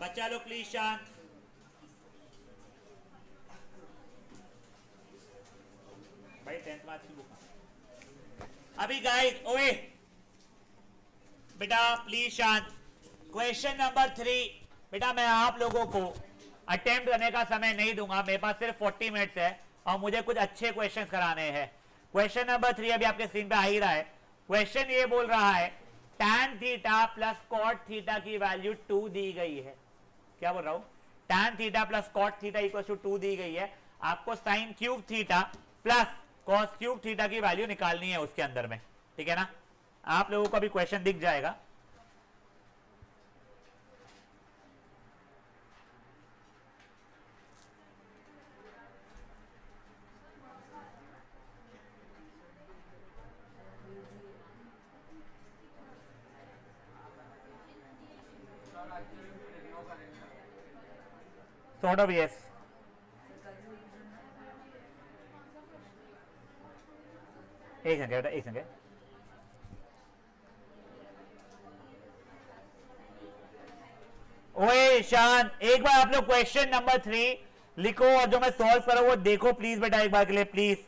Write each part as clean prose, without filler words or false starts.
बच्चा लोग प्लीज शांत। भाई 10th मार्क्स की बुक अभी गाइस ओए बेटा प्लीज शांत। क्वेश्चन नंबर 3 बेटा मैं आप लोगों को अटेम्प्ट करने का समय नहीं दूंगा, मेरे पास सिर्फ 40 मिनट्स है और मुझे कुछ अच्छे क्वेश्चन कराने हैं। क्वेश्चन नंबर 3 अभी आपके स्क्रीन पे आ ही रहा है। क्वेश्चन ये बोल रहा है tan theta plus cot theta की वैल्यू 2 दी गई है। क्या बोल रहा हूं? tan theta plus cot theta equal to 2 दी गई है। आपको sine cube theta plus cos cube theta की वैल्यू निकालनी है उसके अंदर में, ठीक है ना? आप लोगों को अभी क्वेश्चन दिख जाएगा। Sort of yes. एक सेकंड बेटा, एक सेकंड। ओए ईशान, एक बार आप लोग क्वेश्चन नंबर 3 लिखो और जो मैं सॉल्व करूं वो देखो प्लीज बेटा, एक बार के लिए प्लीज।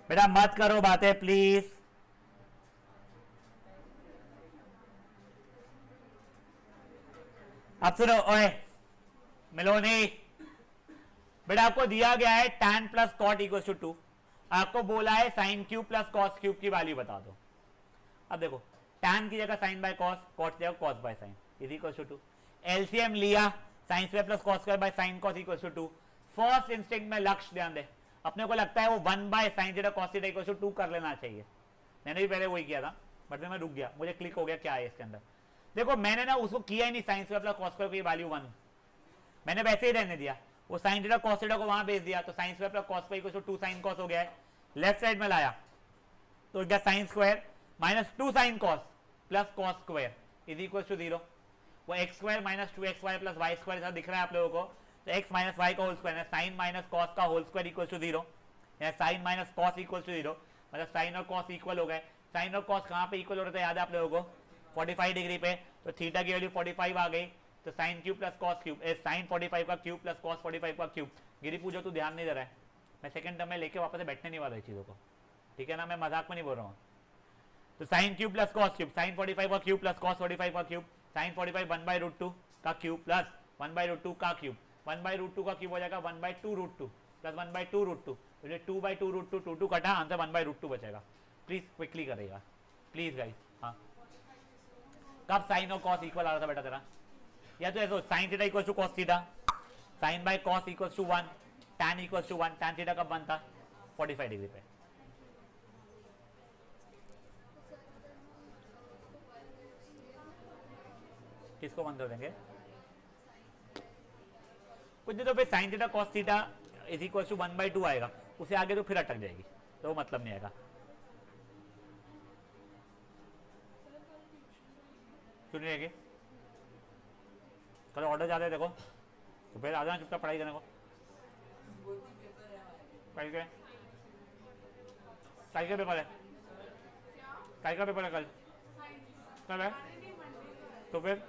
बेटा मत करो बातें प्लीज। अब सुनो ओए मिलोनी, बेटा आपको दिया गया है tan plus cot equal to 2। आपको बोला है sine cube plus cos cube की वैल्यू बता दो। अब देखो tan की जगह साइन बाय कॉस, कॉट की जगह cos by sine is equal to 2। LCM लिया, sine square plus cos square by sine cos equal to 2। First instinct में लक्ष्य ध्यान दे, अपने को लगता है वो 1 by sine theta cos theta equal to 2 कर लेना चाहिए। मैंने भी पहले वही किया था बट मैं रुक गया, मुझे क्लिक हो गया क्या है इसके अंदर। देखो मैंने ना उसको किया ही नहीं, sign square plus cos square की वैल्यू 1 मैंने वैसे ही रहने दिया। वो साइन थीटा कॉस थीटा को वहां भेज दिया तो sine square plus cos square equal to 2 sine cos हो गया है। लेफ्ट साइड में लाया तो क्या sine square minus 2 sine cos plus cos square is equal to 0। वो x square minus 2xy plus Y square ऐसा दिख रहा है आप लोगों को, तो एक्स माइनस वाई का होल स्क्वायर है, साइन माइनस कॉस का होल स्क्वायर इक्वल टू 0 या sign minus cos equal to 0, मतलब साइन और कॉस इक्वल हो गए। साइन और कॉस कहाँ पे इक्वल हो रहा था याद है आप लोगों को? 45 डिग्री पे। तो थीटा की वैल्यू 45 आ गई, तो sine cube plus cos cube sine 45 का क्यूब प्लस कॉस 45 का क्यूब। गिरी पूजो तू ध्यान नहीं दे रहा है, मैं सेकंड टर्म में लेके वापस से बैठने नहीं वाला है चीज़ों को, ठीक है ना? मैं मजाक में नहीं बोल रहा हूँ। तो sine cube plus cos cube, sine 45 का क्यूब प्लस कॉस 45 का क्यूब, साइन 45 1 बाई रूट 2 का क्यूब प्लस 1 बाई रूट 2 का क्यूब, 1 बाई रूट 2 का क्यूब हो जाएगा 1 by 2 root 2 plus 1 by 2 root 2, तो 2 बाई 2 रूट 2 2 कटा, आंसर 1 बाई रूट 2 बचेगा। प्लीज क्विकली करेगा प्लीज गाइस। हाँ कब साइन और कॉस इक्वल आ रहा था बेटा तेरा? या तो ऐसा sine theta equal to cos theta, sine by cos equal to 1, tan equal to 1, tan theta कब बनता? 45 डिग्री पे। किसको बंद कर देंगे? कुछ नहीं तो फिर sine theta cos theta is equal to 1 by 2 आएगा, उसे आगे तो फिर अटक जाएगी, तो वो मतलब नहीं आएगा। क्यों नहीं आएगी? कल ऑर्डर ज्यादा है देखो, तो फिर आ जाना चुपचाप पढ़ाई करने को। कल के कल का पेपर है, कल का पेपर है कल, कल है तो फिर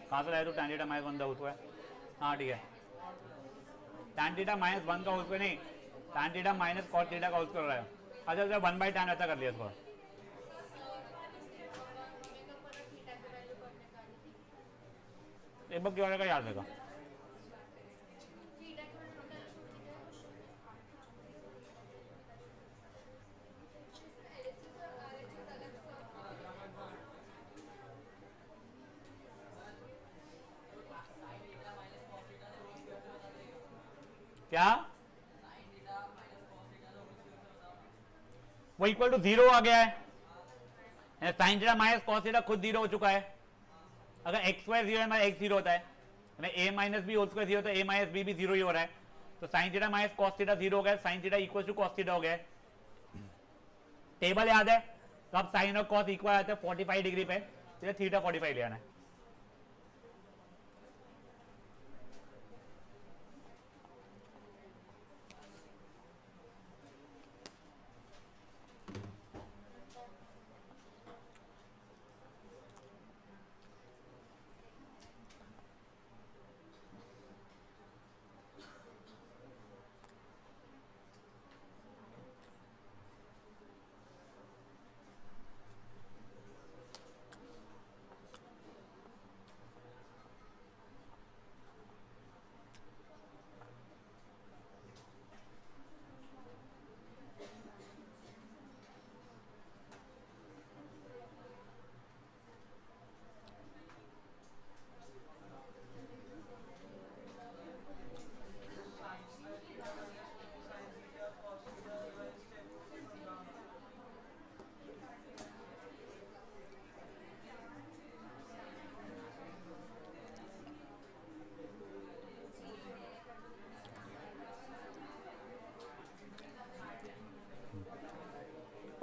कहाँ से लाए तो tan थीटा माइनस 1 का होल स्क्वायर? हाँ ठीक है, tan थीटा माइनस 1 का होल स्क्वायर नहीं, tan theta minus cos theta का होल स्क्वायर रहा है। अच्छा अच्छा 1 बाई tan ऐसा कर लिया इसको। एक बार क्या याद रहेगा? क्या वो इक्वल टू 0 आ गया है, sine theta minus cos theta खुद 0 हो चुका है। अगर एक्स स्क्वायर 0 है एक्स 0 होता है, ए माइनस बी होल स्क्वायर 0 तो ए माइनस बी भी 0 ही हो रहा है। तो sine theta minus cos theta 0 हो गया, sine theta equal to cos theta हो गया। टेबल याद है तो अब साइन और कॉस इक्वल आते हैं 45 डिग्री पे, तो थीटा 45 ले आना है।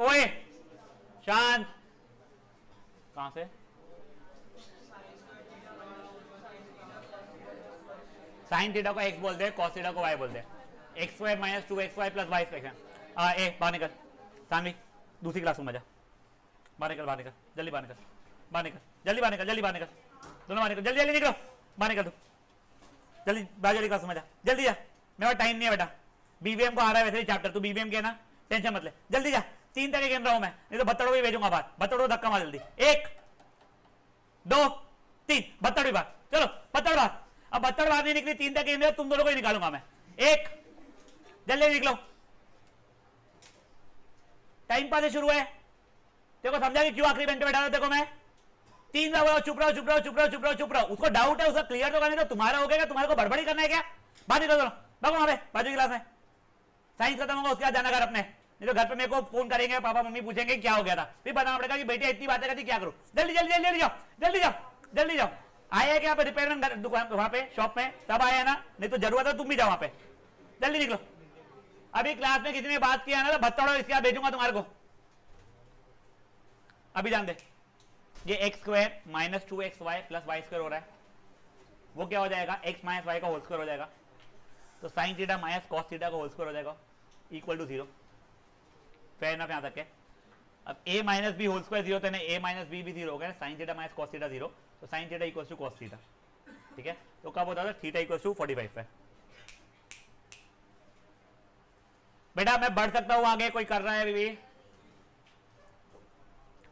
ओए शांत, कहां से? साइन थीटा को एक्स बोलते हैं, कॉस थीटा को वाई बोलते हैं। X square minus 2xy plus Y square. ए बाहर निकल, सानवी दूसरी क्लास में जा, बाहर निकल, बाहर निकल, जल्दी बाहर निकल, बाहर निकल, जल्दी बाहर निकल, जल्दी बाहर निकल, दोनों बाहर निकल, जल्दी जल्दी निकलो, बाहर निकल, तू जल्दी बाहर, जल्दी क्लास में जा, जल्दी जा, मेरे पास टाइम नहीं है बेटा। बीवीएम को आ रहा है वैसे ही चैप्टर, तू बीवीएम के ना टेंशन मत ले, जल्दी जा। 3 तक गेम रहा हूं मैं, नहीं तो बत्तड़ों भी भेजूंगा बात, बत्तड़ों धक्का मार जल्दी। 1 2 3 बत्तड़ भी बात, चलो बत्तड़ बात। अब बत्तड़ बात नहीं निकली, 3 तक गेम है, तुम दोनों को ही निकालूंगा मैं। 1 जल्दी निकलो, टाइम पास शुरू है। देखो समझा कि क्यों आखिरी बेंच पे बैठा था, देखो मैं 3 बार बोला चुप रहो चुप रहो चुप रहो चुप रहो चुप रहो। उसको डाउट है, उसका क्लियर तो करने दो, तुम्हारा हो गया, तुम्हारे को बड़बड़ी करना है क्या? बात निकल दोनों, भागो वहां पे बाजू की क्लास में, साइंस खत्म होगा उसके बाद जाना घर अपने, नहीं तो घर पे मेरे को फोन करेंगे, पापा मम्मी पूछेंगे क्या हो गया था, फिर बताना पड़ेगा कि बेटी इतनी बातें करती क्या करूं। जल्दी जल्दी जल्दी जाओ, जल्दी जाओ, जल्दी जाओ। आया क्या पे रिपेयरमैन दुकान वहां पे शॉप में सब आया ना, नहीं तो जरूरत है तुम भी जाओ वहां पे, जल्दी निकलो। अभी क्लास में किसी ने बात किया ना तो भत्तड़ो इसके बाद भेजूंगा तुम्हारे को। अभी जान दे, ये x square minus 2xy plus Y square हो रहा है, वो क्या हो जाएगा, एक्स माइनस वाई का होल स्क्वायर हो जाएगा। तो sine theta minus cos theta का होल स्क्वायर हो जाएगा इक्वल टू 0। फेयर इनफ यहां तक है। अब a minus b whole square 0 तो a माइनस बी भी 0 हो गया, sine theta minus cos theta 0, तो sine theta equal to cos theta. ठीक है, तो कब होता था, थीटा इक्वल टू 45 पे। बेटा मैं बढ़ सकता हूं आगे, कोई कर रहा है अभी भी?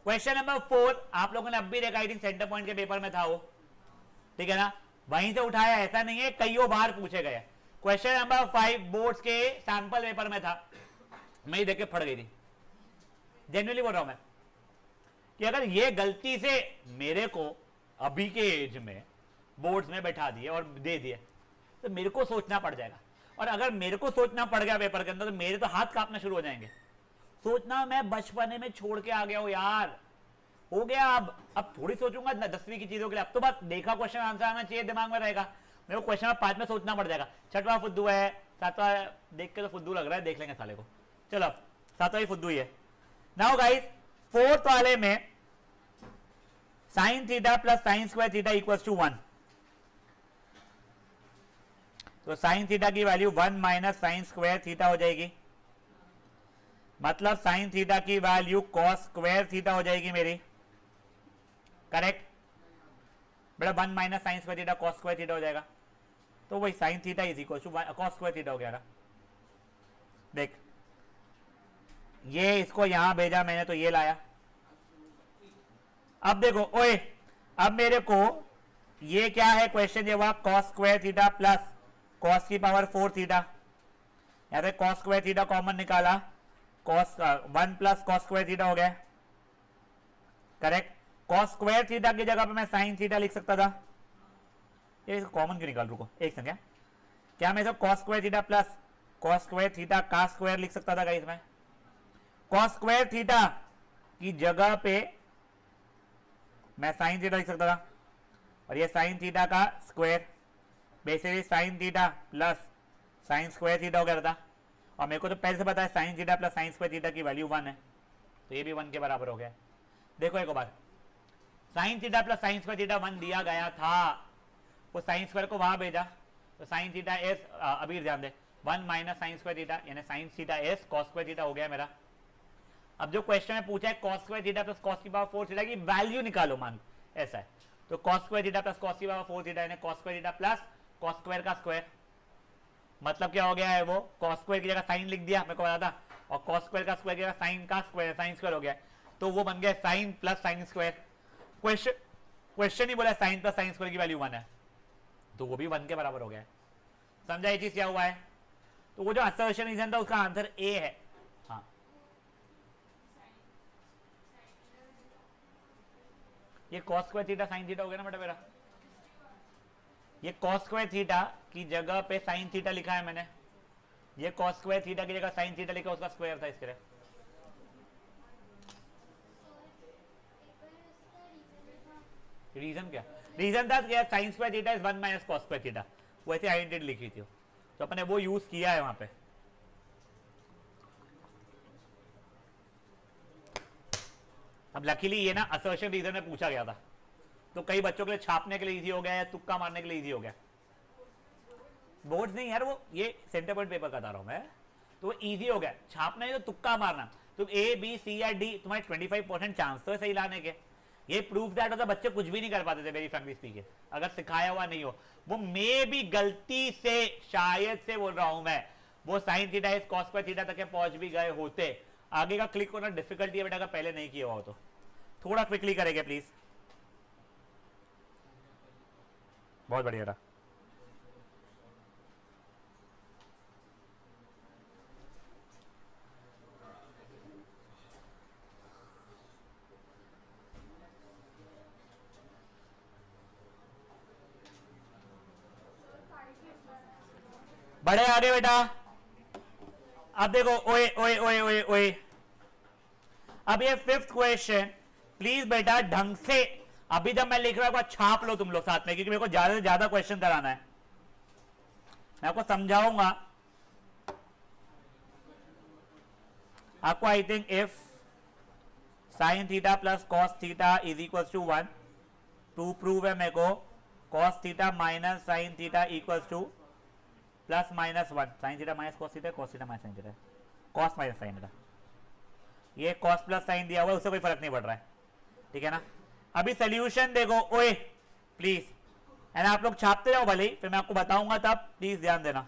क्वेश्चन नंबर 4 आप लोगों ने अब भी देखा, आई थिंक सेंटर पॉइंट के पेपर में था वो, ठीक है ना, वहीं से उठाया, ऐसा नहीं है, कईयों बार पूछे गए। क्वेश्चन नंबर 5 बोर्ड्स के सैंपल पेपर में था, मैं ही देख के फट गई थी, जेन्युइनली बोल रहा हूं मैं, कि अगर ये गलती से मेरे को अभी के एज में बोर्ड्स में बैठा दिए और दे दिए तो मेरे को सोचना पड़ जाएगा। और अगर मेरे को सोचना पड़ गया पेपर के अंदर तो मेरे तो हाथ कांपना शुरू हो जाएंगे। सोचना मैं बचपने में छोड़ के आ गया हूं यार, हो गया। अब थोड़ी सोचूंगा 10वीं की चीजों के लिए, अब तो बस देखा क्वेश्चन आंसर आना चाहिए दिमाग में रहेगा, मेरे को क्वेश्चन 5 में सोचना पड़ जाएगा। 6वां फुद्दू है, 7वां देख के तो फुद्दू लग रहा है, देख लेंगे साले को। चलो 7वां ही फुद्दू ही है। नाउ गाइस 4th वाले में sine theta plus sine square theta equals to 1, तो साइन थीटा की value 1 minus sine square theta हो जाएगी, मतलब साइन थीटा की वैल्यू कॉस स्क्वायर थीटा हो जाएगी मेरी, करेक्ट बेटा। 1 minus sine square theta cos square theta हो जाएगा, तो वही sine theta is equal to cos square theta हो गया ना। देख ये इसको यहां भेजा मैंने तो ये लाया। अब देखो ओए, अब मेरे को ये क्या है क्वेश्चन, ये हुआ cos square theta plus cos की पावर 4 थीटा, यहां पे कॉस स्क्वायर थीटा कॉमन निकाला, cos 1 plus cos square theta हो गया, करेक्ट। कॉस स्क्वायर थीटा की जगह पे मैं साइन थीटा लिख सकता था, ये कॉमन क्यों निकाल, रुको एक सेकंड, क्या मैं इसको cos square theta plus cos square theta का स्क्वायर लिख सकता था गाइस? मैं cos स्क्वायर थीटा की जगह पे मैं साइन थीटा लिख सकता था, और ये साइन थीटा का square basically sign theta plus sine square theta हो गया था। और मेरे को तो पहले से पता है sine theta plus sine square theta की वैल्यू 1 है, तो ये भी 1 के बराबर हो गया। देखो एक बार, sine theta plus sine square theta 1 दिया गया था, वो साइन स्क्वायर को वहां भेजा, तो साइन थीटा एस, अभी ध्यान दे, 1 माइनस साइन स्क्वायर थीटा यानी sine theta S cos square theta हो गया मेरा। अब जो क्वेश्चन में पूछा है cos square theta plus cos की पावर 4 थीटा की वैल्यू निकालो, मान ऐसा है, तो cos square theta plus cos की पावर 4 थीटा यानी cos square theta plus cos square का स्क्वायर। मतलब क्या हो गया है, वो कॉस स्क्वायर की जगह साइन लिख दिया, मेरे को पता था, और कॉस स्क्वायर का स्क्वायर की जगह साइन का स्क्वायर, साइन स्क्वायर हो गया, तो वो बन गया sine plus sine square. Question ही बोला साइन प्लस साइन स्क्वायर की वैल्यू 1 है, तो वो भी 1 के बराबर हो गया। समझा ये चीज क्या हुआ है? तो वो जो असर्शन रीजन था उसका आंसर ए है। हाँ, ये cos square theta sin theta हो गया ना बेटा मेरा, ये cos स्क्वायर थीटा की जगह पे sin थीटा लिखा है मैंने, ये cos स्क्वायर थीटा की जगह sin थीटा लिखा, उसका स्क्वायर था इसके लिए। रीजन क्या? रीजन था क्या, sin square theta is 1 minus cos square theta, वैसे आइडेंटिटी लिखी थी, तो अपने वो यूज किया है वहां पे। अब लकीली ये ना असर्शन रीजन में पूछा गया था, तो कई बच्चों के लिए छापने के लिए इजी हो गया, या तुक्का मारने के लिए इजी हो गया। बोर्ड्स नहीं यार, वो ये सेंटर पॉइंट पेपर का बता रहा हूं मैं, तो इजी हो गया छापना है, तो तुक्का मारना। तो ए बी सी या डी, तुम्हारे 25% चांस तो है सही लाने के। ये प्रूफ दैट होता, बच्चे कुछ भी नहीं कर पाते थे वेरी फ्रैंकली स्पीकिंग, अगर सिखाया हुआ नहीं हो। वो मे भी गलती से, शायद से बोल रहा हूं मैं, वो sign theta is cos square theta तक पहुंच भी गए होते। आगे का क्लिक होना डिफिकल्टी है बेटा, अगर पहले नहीं किया हुआ हो तो थोड़ा क्विकली करेंगे प्लीज। बहुत बढ़िया था। बड़े आगे बेटा, अब देखो, ओए ओए ओए ओए ओए, अब ये 5th क्वेश्चन प्लीज बेटा ढंग से, अभी जब मैं लिख रहा हूं छाप लो तुम लोग साथ में, क्योंकि मेरे को ज्यादा से ज्यादा क्वेश्चन कराना है, मैं आपको समझाऊंगा आपको। I think if sine theta plus cos theta is equal to 1, to prove है मेरे को cos theta minus sine theta equal to plus minus 1, sine theta minus cos theta, cos theta minus sine theta, cos minus sine theta, ये cos plus sine दिया हुआ है, उससे कोई फर्क नहीं पड़ रहा है, ठीक है ना। अभी सोल्यूशन देखो ओए प्लीज, एंड आप लोग छापते जाओ भले ही, फिर मैं आपको बताऊंगा तब, प्लीज ध्यान देना।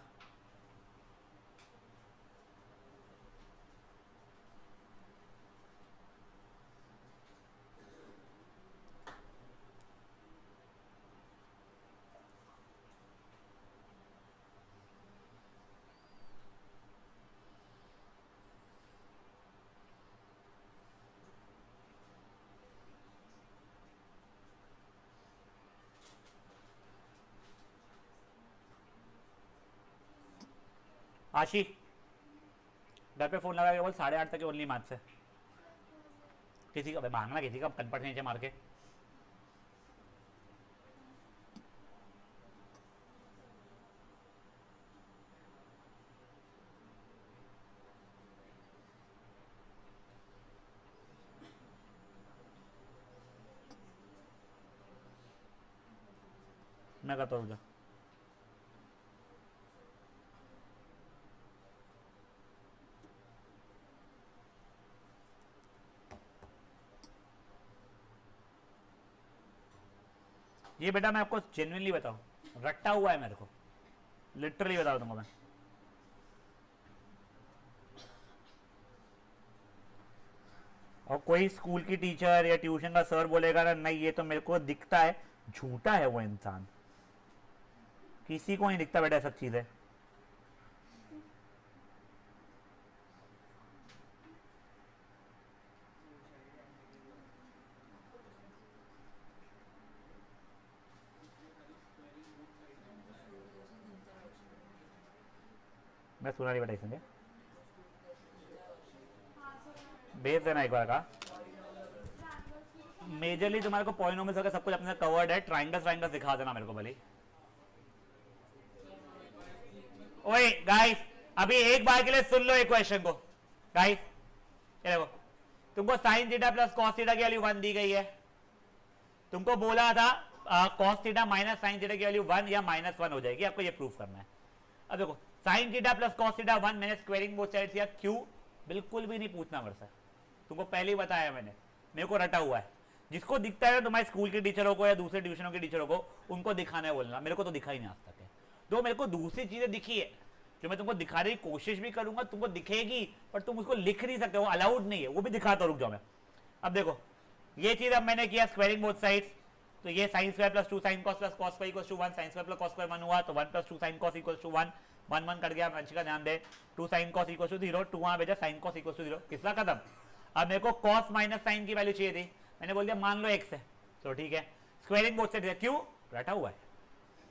आशी घर पे फोन लगा के बोल 8:30 तक ओनली मैथ से, किसी का मांगना, किसी का कनपट नीचे मार के। मैं कहता हूँ ये बेटा, मैं आपको जेन्युइनली बताऊं, रट्टा हुआ है मेरे को, लिटरली बता दूंगा मैं। और कोई स्कूल की टीचर या ट्यूशन का सर बोलेगा ना नहीं ये तो मेरे को दिखता है, झूठा है वो इंसान, किसी को नहीं दिखता बेटा सब चीजें। मैं सुना नहीं बेटा इसमें, भेज देना एक बार का। मेजरली तुम्हारे को पॉइनोमियल्स वगैरह सब कुछ अपने कवर्ड है, ट्राइंगल्स ट्राइंगल्स दिखा देना मेरे को भले। ओए गाइस अभी एक बार के लिए सुन लो एक क्वेश्चन को गाइस, ये देखो तुमको sign theta plus cos theta की वैल्यू 1 दी गई है, तुमको बोला था cos theta minus sine theta की वैल्यू 1 या -1 हो जाएगी, आपको ये प्रूफ करना है। अब देखो sign theta plus cos theta 1 मैंने स्क्वायरिंग बोथ साइड्स या क्यू, बिल्कुल भी नहीं पूछना मेरे से, तुमको पहले ही बताया मैंने, मेरे को रटा हुआ है। जिसको दिखता है तुम्हारे स्कूल के टीचरों को या दूसरे ट्यूशनों के टीचरों को, उनको दिखाना है बोलना, मेरे को तो दिखा ही नहीं आज तक है। तो मेरे को दूसरी चीजें दिखी है जो मैं तुमको दिखाने की कोशिश भी करूंगा, तुमको दिखेगी पर तुम उसको लिख नहीं सकते, वो अलाउड नहीं है, वो भी दिखाता रुक जाओ मैं। अब देखो ये चीज अब मैंने किया स्क्वायरिंग बोथ साइड्स, तो ये sine square plus 2 sine cos plus cos square equals to 1, sine square plus cos square 1 हुआ तो 1 plus 2 sine cos equals to 1, 1 1 cut गया, वंश का ध्यान दे, 2 साइन कॉस इक्वल्स टू 0, 2 वहां भेजा, साइन कॉस इक्वल्स टू 0, किसका खत्म। अब मेरे को कॉस माइनस साइन की वैल्यू चाहिए थी, मैंने बोल दिया मान लो x है, तो ठीक है स्क्वायरिंग बोथ साइड्स, क्यों रटा हुआ है,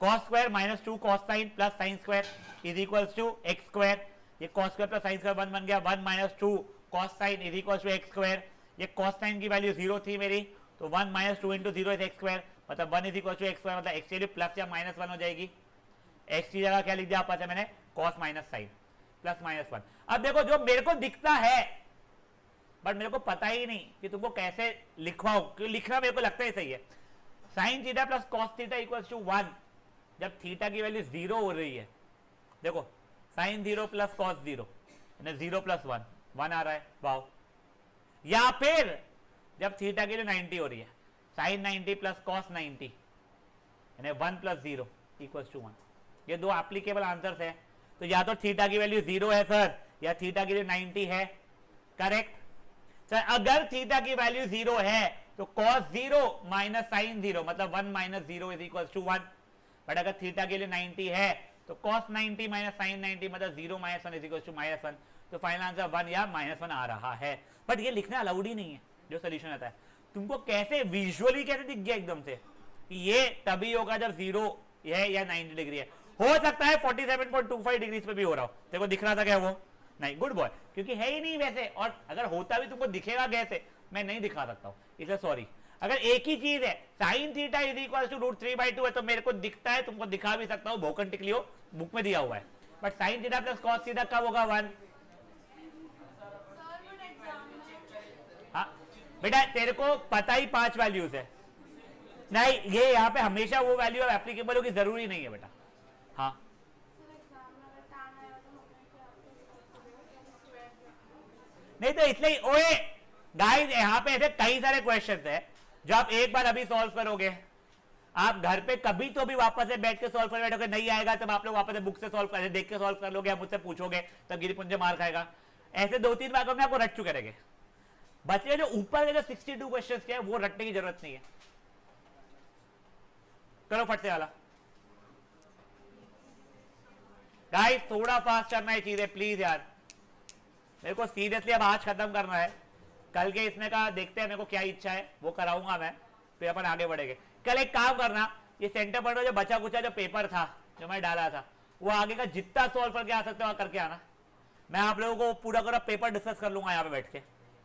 cos square minus 2 cos sine plus sine square is equals to x square, ये cos square plus sine square 1 बन गया, 1 minus 2 cos sine is equals to x square, ये कॉस साइन की value 0 थी मेरी, तो 1 minus 2 into 0 is x square, मतलब 1 is equal to x square, मतलब एक्स की वैल्यू प्लस या -1 हो जाएगी, एक्स की जगह क्या लिख दिया आपस में मैंने कॉस माइनस साइन प्लस -1। अब देखो जो मेरे को दिखता है बट मेरे को पता ही नहीं कि तुमको कैसे लिखवाओ, क्योंकि लिखना मेरे को लगता है सही है, sine theta plus cos theta equals to 1, जब थीटा की वैल्यू 0 हो रही है, देखो साइन 0 प्लस कॉस 0 यानी 0 प्लस 1 1 आ रहा है, वाओ। या फिर जब थीटा की वैल्यू 90 हो रही है, साइन 90 प्लस कॉस 90 यानी 1 प्लस 0 इक्वल्स टू 1, ये दो एप्लीकेबल आंसर्स है। तो या तो थीटा की वैल्यू 0 है सर, या थीटा की वैल्यू 90 है, करेक्ट सर। अगर थीटा की वैल्यू 0 है तो cos 0 माइनस साइन 0 मतलब 1 minus 0 is equal to 1, but अगर थीटा के लिए 90 है तो cos 90 माइनस साइन 90 मतलब 0 माइनस 1 इज इक्वल टू -1, तो फाइनल आंसर 1 या -1 आ रहा है, बट ये लिखना अलाउड ही नहीं है जो सोल्यूशन आता है। तुमको कैसे विजुअली कैसे दिख गया एकदम से, ये तभी होगा जब 0 है या 90 डिग्री है, हो सकता है 47.25 डिग्री पे भी हो रहा हो, देखो दिख रहा था क्या वो, नहीं, गुड बॉय, क्योंकि है ही नहीं वैसे, और अगर होता भी तुमको दिखेगा कैसे, मैं नहीं दिखा सकता हूं, इसलिए सॉरी। अगर एक ही चीज है sine theta is equal to √3/2 है तो मेरे को दिखता है, तुमको दिखा भी सकता हूं, भोकन टिक लियो, बुक में दिया हुआ है, but sign theta plus cos theta कब होगा 1। हाँ बेटा तेरे को पता ही 5 वैल्यूज है, नहीं ये यहाँ पे हमेशा वो वैल्यू एप्लीकेबल होगी जरूरी नहीं है बेटा। हाँ नहीं तो इसलिए ओए गाइस यहाँ पे ऐसे कई सारे क्वेश्चंस है जो आप एक बार अभी सॉल्व करोगे, आप घर पे कभी तो भी वापस से बैठ के सॉल्व कर बैठोगे, नहीं आएगा तब आप लोग वापस से बुक से सॉल्व कर देख के सॉल्व कर लोगे, आप मुझसे पूछोगे तब गिरिपुंज मार खाएगा, ऐसे 2-3 बार करोगे आपको रट चुके रहेंगे। बचे जो ऊपर के जो 62 क्वेश्चंस के वो रटने की जरूरत नहीं है, करो फट से वाला गाइस, थोड़ा फास्ट करना है चीजें प्लीज यार, मेरे को सीरियसली अब आज खत्म करना है, कल के इसमें का देखते हैं मेरे को क्या इच्छा है वो कराऊंगा मैं, फिर अपन आगे बढ़ेंगे। कल एक काम करना, ये सेंटर पॉइंट जो बचा कुचा जो पेपर था जो मैं डाला था वो आगे का जितना सॉल्व करके आ सकते हो करके आना, मैं आप लोगों को पूरा पेपर डिस्कस कर लूंगा यहाँ पे बैठ के,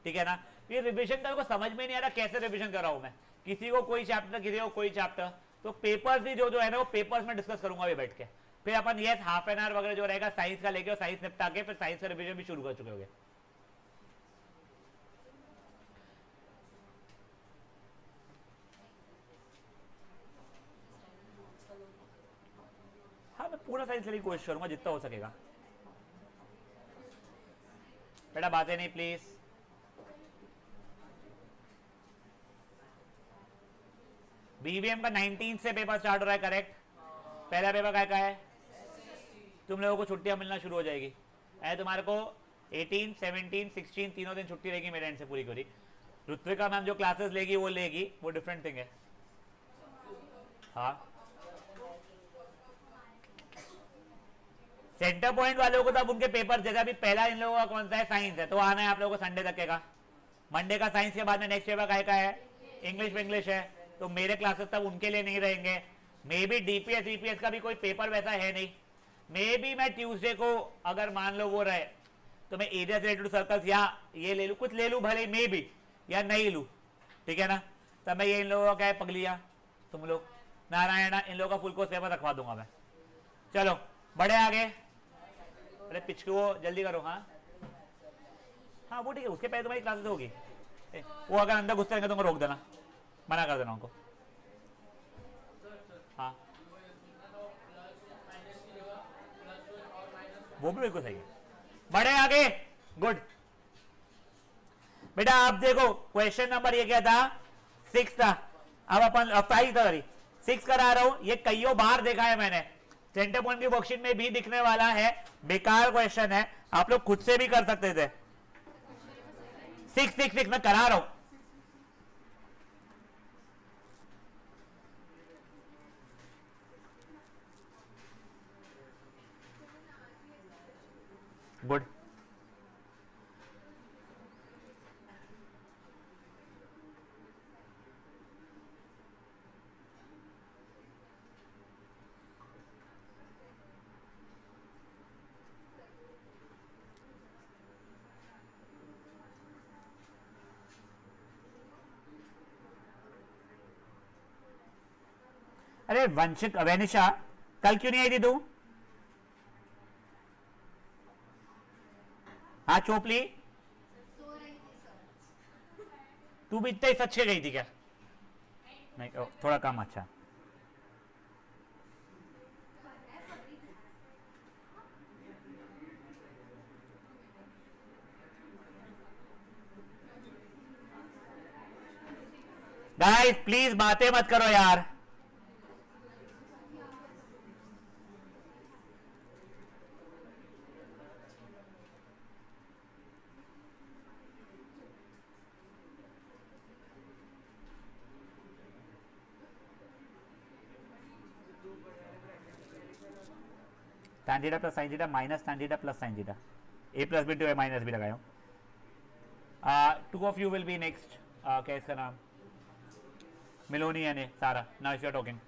ठीक है ना। ये रिविजन का को समझ में नहीं आ रहा कैसे रिविजन कर रहा हूं मैं, किसी को कोई चैप्टर किसी को कोई चैप्टर, तो पेपर्स ही जो है ना वो पेपर्स में डिस्कस करूंगा अभी बैठ के, फिर अपन ये हाफ एन आवर वगैरह जो रहेगा साइंस का लेके साइंस निपटा के फिर साइंस का रिवीजन भी शुरू कर चुके होंगे। हाँ मैं पूरा साइंस लेने की कोशिश करूंगा जितना हो सकेगा, बेटा बातें नहीं प्लीज। बीवीएम का 19 से पेपर स्टार्ट हो रहा है, करेक्ट। पहला पेपर क्या का है, तुम लोगों को छुट्टियां मिलना शुरू हो जाएगी, ऐसे तुम्हारे को 18, 17, 16 तीनों दिन छुट्टी रहेगी मेरे एंड से पूरी पूरी। ऋत्विका मैम जो क्लासेस लेगी वो लेगी, वो डिफरेंट थिंग है। हाँ सेंटर पॉइंट वालों को तो अब उनके पेपर, जैसे अभी पहला इन लोगों का कौन सा है, साइंस है, तो आना है आप लोगों को संडे तक का, मंडे का साइंस के बाद में नेक्स्ट पेपर का है इंग्लिश है, तो मेरे क्लासेस तब उनके लिए नहीं रहेंगे। मे बी डीपीएस ईपीएस का भी कोई पेपर वैसा है नहीं, मे बी मैं ट्यूसडे को अगर मान लो वो रहे तो मैं एरिया से रिलेटेड सर्कल्स या ये ले लूं, कुछ ले लूं भले मे बी, या नहीं लूं, ठीक है ना। तब मैं ये इन लोगों का क्या है पगलिया, तुम लोग नारायणा, इन लोगों का फुल कोर्स पेपर रखवा दूंगा मैं। चलो बढ़े आगे। अरे पिच वो जल्दी करो। हाँ हाँ वो ठीक है, उसके पहले तुम्हारी क्लासेस होगी। वो अगर अंदर घुस करेंगे तो रोक देना, मना कर देना उनको। हाँ वो भी बिल्कुल सही है। बढ़े आगे, गुड। बेटा आप देखो क्वेश्चन नंबर ये क्या था, 6 था। अब अपन 5 था, 6 करा रहा हूं। ये कईयों बार देखा है मैंने, सेंटर पॉइंट की वर्कशीट में भी दिखने वाला है, बेकार क्वेश्चन है, आप लोग खुद से भी कर सकते थे। 6 मैं करा रहा हूं। गुड। अरे वंशिक वेनिशा, कल क्यों नहीं आई थी तू? हाँ चोपली, तू भी इतना ही सच के गई थी क्या? नहीं थोड़ा कम। अच्छा गाइस प्लीज बातें मत करो यार। tan theta plus sine theta minus tan theta plus sine theta, A plus B to A minus B लगाया हूँ। 2 of you will be next. क्या इसका नाम, मिलोनी यानी Sara. Now if you are talking.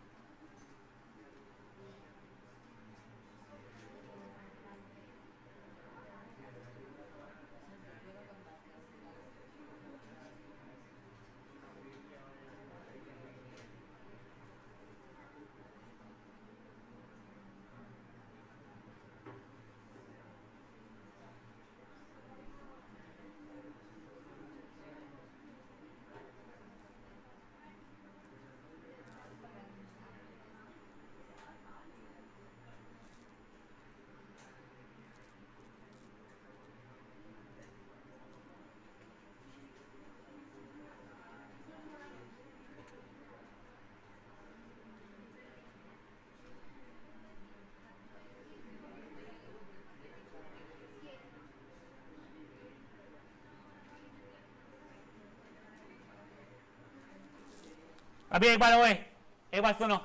अभी एक बार ओए, एक बार सुनो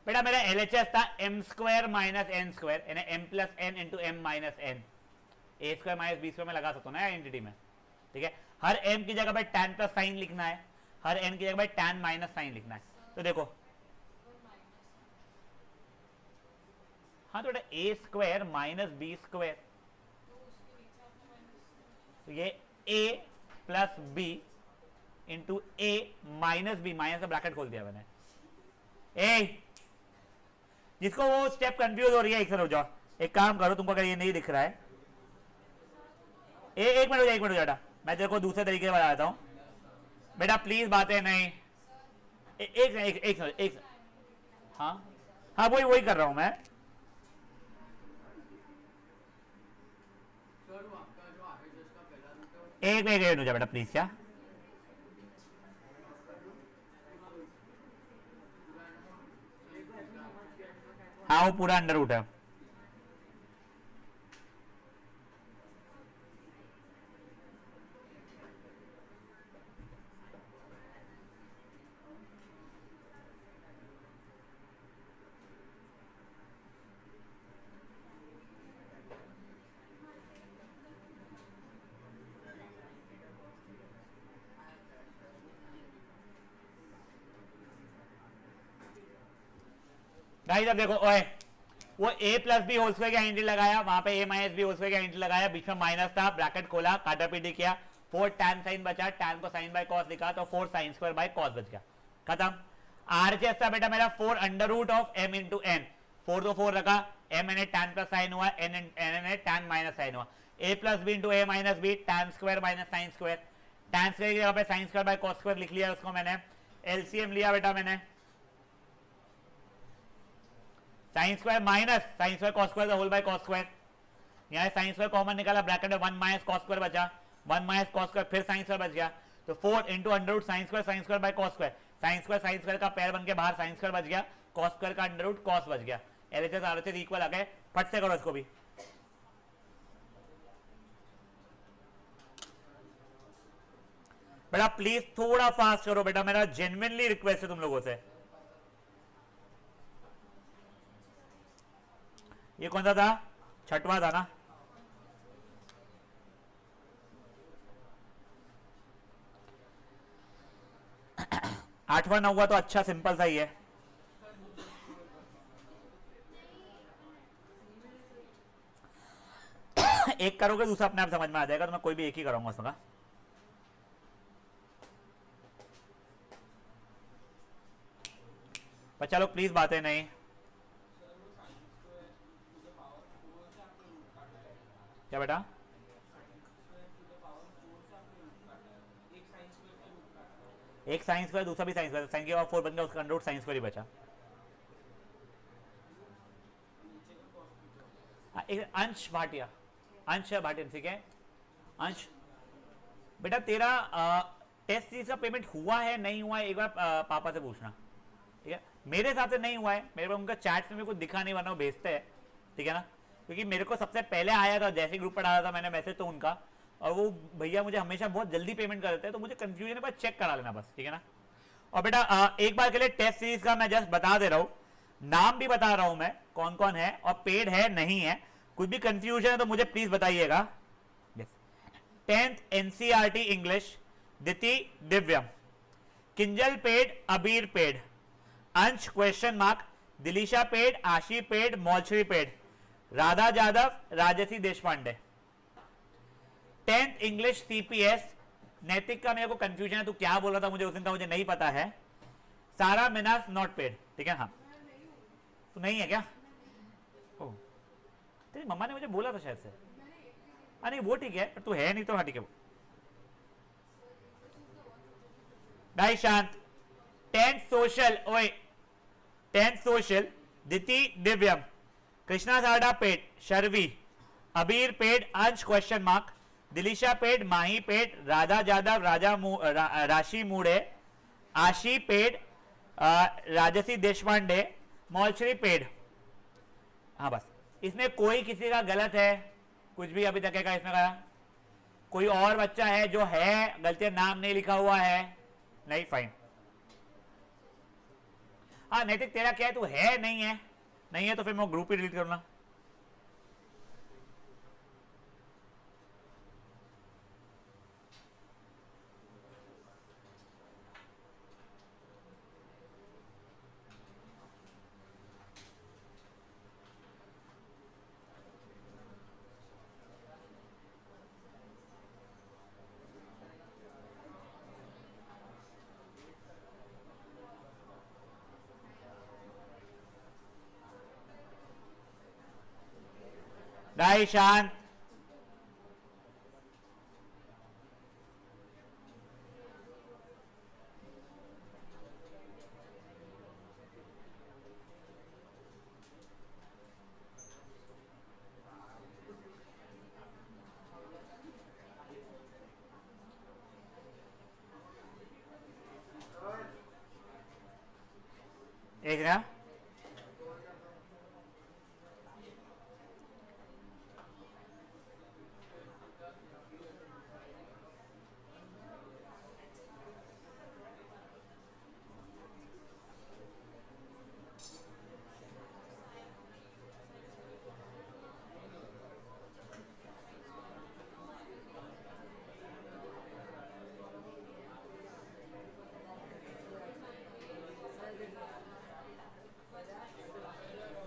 बेटा, मेरा एलएचएस था M square minus N square, यानी M plus N into M minus N. A square minus B square में लगा सकता हूँ ना आइडेंटिटी में, ठीक है। हर एम की जगह पे टैन प्लस साइन लिखना है, हर एन की जगह पे टैन माइनस साइन लिखना है। तो देखो हाँ, तो बेटा ए स्क्वायर माइनस बी स्क्वायर, तो ये ए प्लस बी इंटू ए माइनस बी, माइनस का ब्रैकेट खोल दिया मैंने। ए जिसको वो स्टेप कंफ्यूज हो रही है, एक हो जाओ, एक काम करो, तुमको अगर ये नहीं दिख रहा है, एक मिनट हो जाए, एक मिनट हो जाटा, मैं तेरे को दूसरे तरीके से बताता हूं बेटा, प्लीज बातें नहीं। एक हाँ हाँ वही कर रहा हूं मैं। एक मिनट हो जाए बेटा प्लीज। क्या हाँ वो पूरा अंडर रूट है। गाइस अब देखो ओए, वो a plus B whole square का एंट्री लगाया, वहां पे a minus b whole square का एंट्री लगाया, बीच में माइनस था, ब्रैकेट खोला, काटा पीटी किया, 4 tan साइन बचा, tan को साइन बाय कॉस लिखा तो 4 sin स्क्वायर बाय कॉस बच गया, खत्म। आरएचएस था बेटा मेरा 4 under root of m into n, 4 तो 4 रखा, m ने tan प्लस साइन हुआ, n ने tan माइनस साइन हुआ, a plus B into a minus b, tan square minus sine square, tan square की जगह पे sine square by cos square लिख लिया उसको मैंने, एलसीएम लिया बेटा मैंने, sine square minus sine square cos square whole by cos square, यहाँ साइन स्क्वायर कॉमन निकाला, ब्रैकेट में 1 माइनस कॉस स्क्वायर बचा, 1 माइनस कॉस स्क्वायर फिर साइन स्क्वायर बच गया, तो 4 into under root sine square by cos square, sine square का pair बन के बाहर साइन स्क्वायर बच गया, कॉस स्क्वायर का अंडर रूट कॉस बच गया, एलएचएस आरएचएस इक्वल आ गए, फट से करो इसको भी। बेटा प्लीज थोड़ा फास्ट करो बेटा, मेरा जेन्युइनली रिक्वेस्ट है तुम लोगों से। ये कौन सा था? छठवां था ना? आठवां नौवां तो अच्छा सिंपल सा ही है। एक करोगे दूसरा अपने आप समझ में आ जाएगा, तो मैं कोई भी एक ही करूंगा उसका। पर चलो प्लीज बातें नहीं। क्या बेटा? एक साइन स्क्वायर दूसरा भी साइन स्क्वायर, साइन के बाद 4 बन गया, उसका अंडर रूट साइन स्क्वायर ही बचा। अंश भाटिया, अंश भाटिया, ठीक है अंश। बेटा तेरा टेस्ट सीरीज का पेमेंट हुआ है नहीं हुआ है एक बार पापा से पूछना, ठीक है? मेरे हिसाब से नहीं हुआ है, मेरे को उनका चैट में कुछ दिखा नहीं, वरना वो भेजते हैं, ठीक है ना? क्योंकि मेरे को सबसे पहले आया था, जैसे ग्रुप पर आया था मैंने मैसेज तो उनका, और वो भैया मुझे हमेशा बहुत जल्दी पेमेंट कर देते हैं, तो मुझे कंफ्यूजन है, बस चेक करा लेना बस, ठीक है ना? और बेटा एक बार के लिए टेस्ट सीरीज का मैं जस्ट बता दे रहा हूँ, नाम भी बता रहा हूं मैं कौन कौन है, और पेड है नहीं है, कुछ भी कंफ्यूजन है तो मुझे प्लीज बताइएगा। 10th एनसीईआरटी इंग्लिश दिति दिव्यम, किंजल पेड, अबीर पेड, अंश क्वेश्चन मार्क, दिलीशा पेड, आशी पेड, मौलश्री पेड, राधा जादव, राजसी देशपांडे। 10th इंग्लिश सीपीएस, नैतिक का मेरे को कंफ्यूजन है, तू क्या बोल रहा था मुझे उस दिन का मुझे नहीं पता है, सारा मिनास नॉट पेड, ठीक है? हाँ तू नहीं है क्या? ओ तेरी मम्मा ने मुझे बोला था शायद से, नहीं वो ठीक है, पर तू है नहीं तो हाँ ठीक है। भाई शांत। 10th सोशल, ओए 10th सोशल दिति दिव्यम, कृष्णा साडा पेड, शर्वी, अबीर पेड, अंश क्वेश्चन मार्क, दिलीशा पेड, माही पेड, राधा जादव, राशि मूड़े, आशी पेड, राजसी देशपांडे, मौलश्री पेड। हाँ बस, इसमें कोई किसी का गलत है कुछ भी अभी तक का इसमें का? कोई और बच्चा है जो है गलती नाम नहीं लिखा हुआ है? नहीं, फाइन। हाँ नैतिक तेरा क्या है, तू है नहीं है? नहीं है तो फिर मैं ग्रुप ही डिलीट करूंगा। भाई शांत। एक ना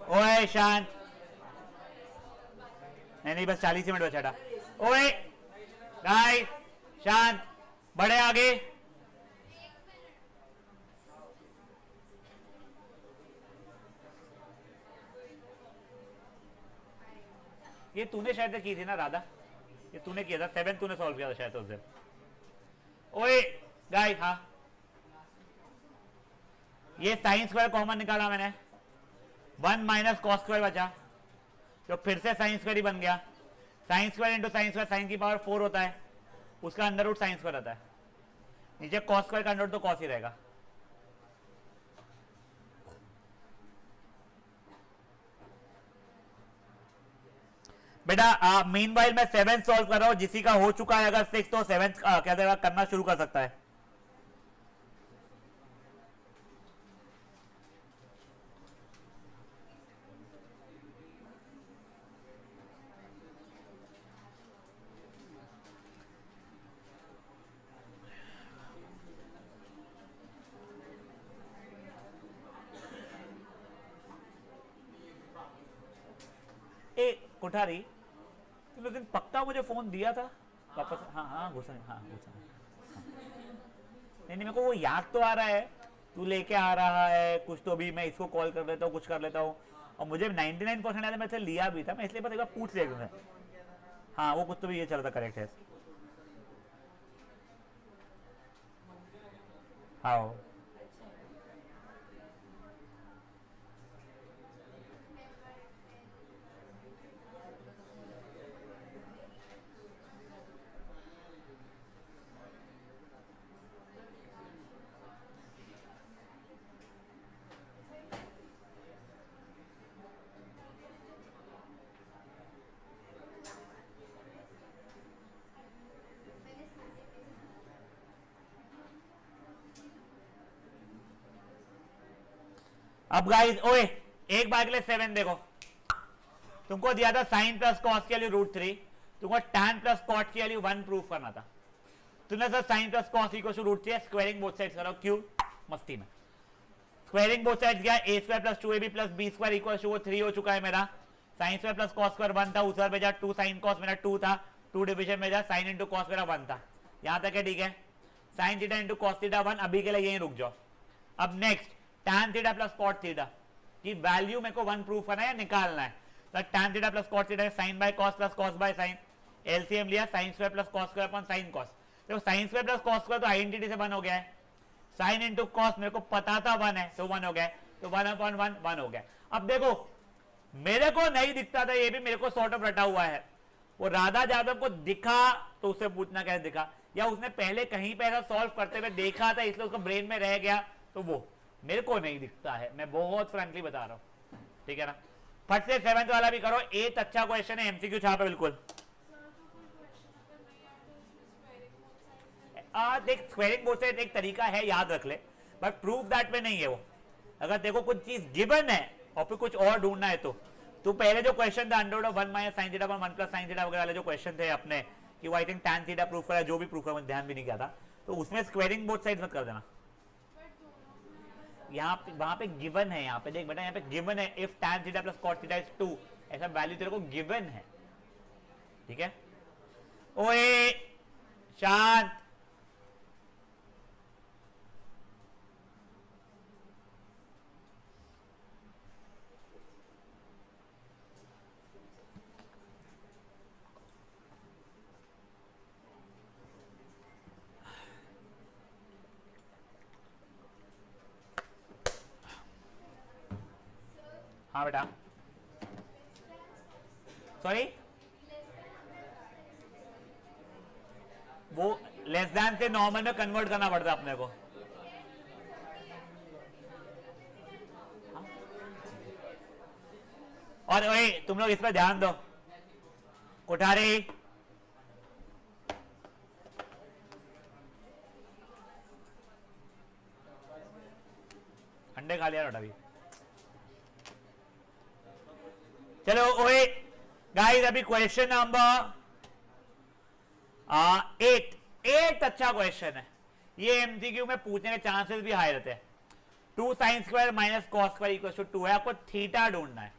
ओए शांत। नहीं बस 40 मिनट बचा था। ओए गाइस शांत, बढ़े आगे। ये तूने शायद की थी ना राधा, ये तूने किया था, 7 तूने सॉल्व किया था शायद उस दिन। ओए गाइस हाँ, ये साइन स्क्वायर कॉमन निकाला मैंने, 1 माइनस कॉस स्क्वायर बचा, जो फिर से साइन स्क्वायर ही बन गया। Sine square into sine square, sine की पावर 4 होता है, उसका अंडर रूट साइन स्क्वायर होता है, नीचे कॉस स्क्वायर का अंडर रूट तो कॉस ही रहेगा। बेटा मीन वाइल मैं 7 सॉल्व कर रहा हूं, जिसी का हो चुका है अगर 6 तो 7 क्या देगा करना शुरू कर सकता है। ए कोठारी, तूने दिन पक्का मुझे फोन दिया था वापस? हाँ हाँ घुसा, हाँ घुसा। नहीं नहीं मेरे को वो याद तो आ रहा है, तू लेके आ रहा है कुछ, तो भी मैं इसको कॉल कर लेता हूँ, कुछ कर लेता हूँ, और मुझे 99% याद है मैं लिया भी था, मैं इसलिए बस एक बार पूछ लिया। हाँ वो कुछ तो भी ये चल रहा था, करेक्ट है। हाँ अब गाइस ओए एक बार के लिए 7 देखो, तुमको दिया था साइन प्लस कॉस की वैल्यू √3, तुमको tan प्लस कॉट की वैल्यू 1 प्रूफ करना था। तुमने sir sine plus cos equal to √3 है, स्क्वायरिंग बोथ साइड्स करो, क्यों मस्ती में स्क्वायरिंग बोथ साइड्स गया, a square plus 2ab plus b square equal to 3 हो चुका है मेरा। Sine square plus cos square 1 था, उस बार भेजा 2 साइन कॉस मेरा 2 था, 2 डिवीजन में जा साइन इंटू कॉस मेरा 1 था। यहां तक है ठीक है, sine theta into cos theta 1, अभी के लिए यहीं रुक जाओ। अब next tan theta plus cot theta की वैल्यू मेरे को 1 प्रूफ करना है या निकालना है। तो tan theta plus cot theta sine by cos plus cos by sine, LCM लिया sine square plus cos square upon sine cos. देखो sine square plus cos square तो आइडेंटिटी से 1 हो गया है, साइन इंटू कॉस मेरे को पता था 1 है तो 1 हो गया, तो 1 अपॉन 1 हो गया। अब देखो मेरे को नहीं दिखता था, ये भी मेरे को सॉर्ट ऑफ रटा हुआ है, वो राधा यादव को दिखा तो उससे पूछना कैसे दिखा, या उसने पहले कहीं पे ऐसा सॉल्व करते हुए देखा था इसलिए उसका ब्रेन में रह गया, तो वो मेरे को नहीं दिखता है, मैं बहुत फ्रेंकली बता रहा हूं, ठीक है ना। फट से 7th वाला भी करो, 8 अच्छा क्वेश्चन है, एमसीक्यू छापे बिल्कुल। देख स्क्वायरिंग बोथ साइड एक तरीका है, याद रख ले, बट प्रूफ दैट में नहीं है वो। अगर देखो कुछ चीज गिवन है और फिर कुछ और ढूंढना है तो पहले जो क्वेश्चन था under root of 1 minus sine theta पर 1 प्लस साइन थीटा वगैरह वाले जो क्वेश्चन थे अपने, कि वो I think tan theta proof करा, जो भी प्रूफ करा ध्यान भी नहीं किया था, तो उसमें स्क्वायरिंग बोथ साइड मत कर देना। यहाँ पे वहां पे गिवन है, यहाँ पे देख बेटा, यहाँ पे गिवन है if tan theta plus cot theta is 2, ऐसा वैल्यू तेरे को गिवन है, ठीक है। ओए शांत, हाँ बेटा सॉरी, वो लेस देन से नॉर्मल में कन्वर्ट करना पड़ता है अपने को। और ओए तुम लोग इस पर ध्यान दो, कोठारी अंडे खा लिया बेटा भी। चलो ओए गाइस, अभी क्वेश्चन नंबर 8 अच्छा क्वेश्चन है, ये एमसीक्यू में पूछने के चांसेस भी हाई रहते हैं। 2 sine square minus cos square equal to 2 है, आपको थीटा ढूंढना है।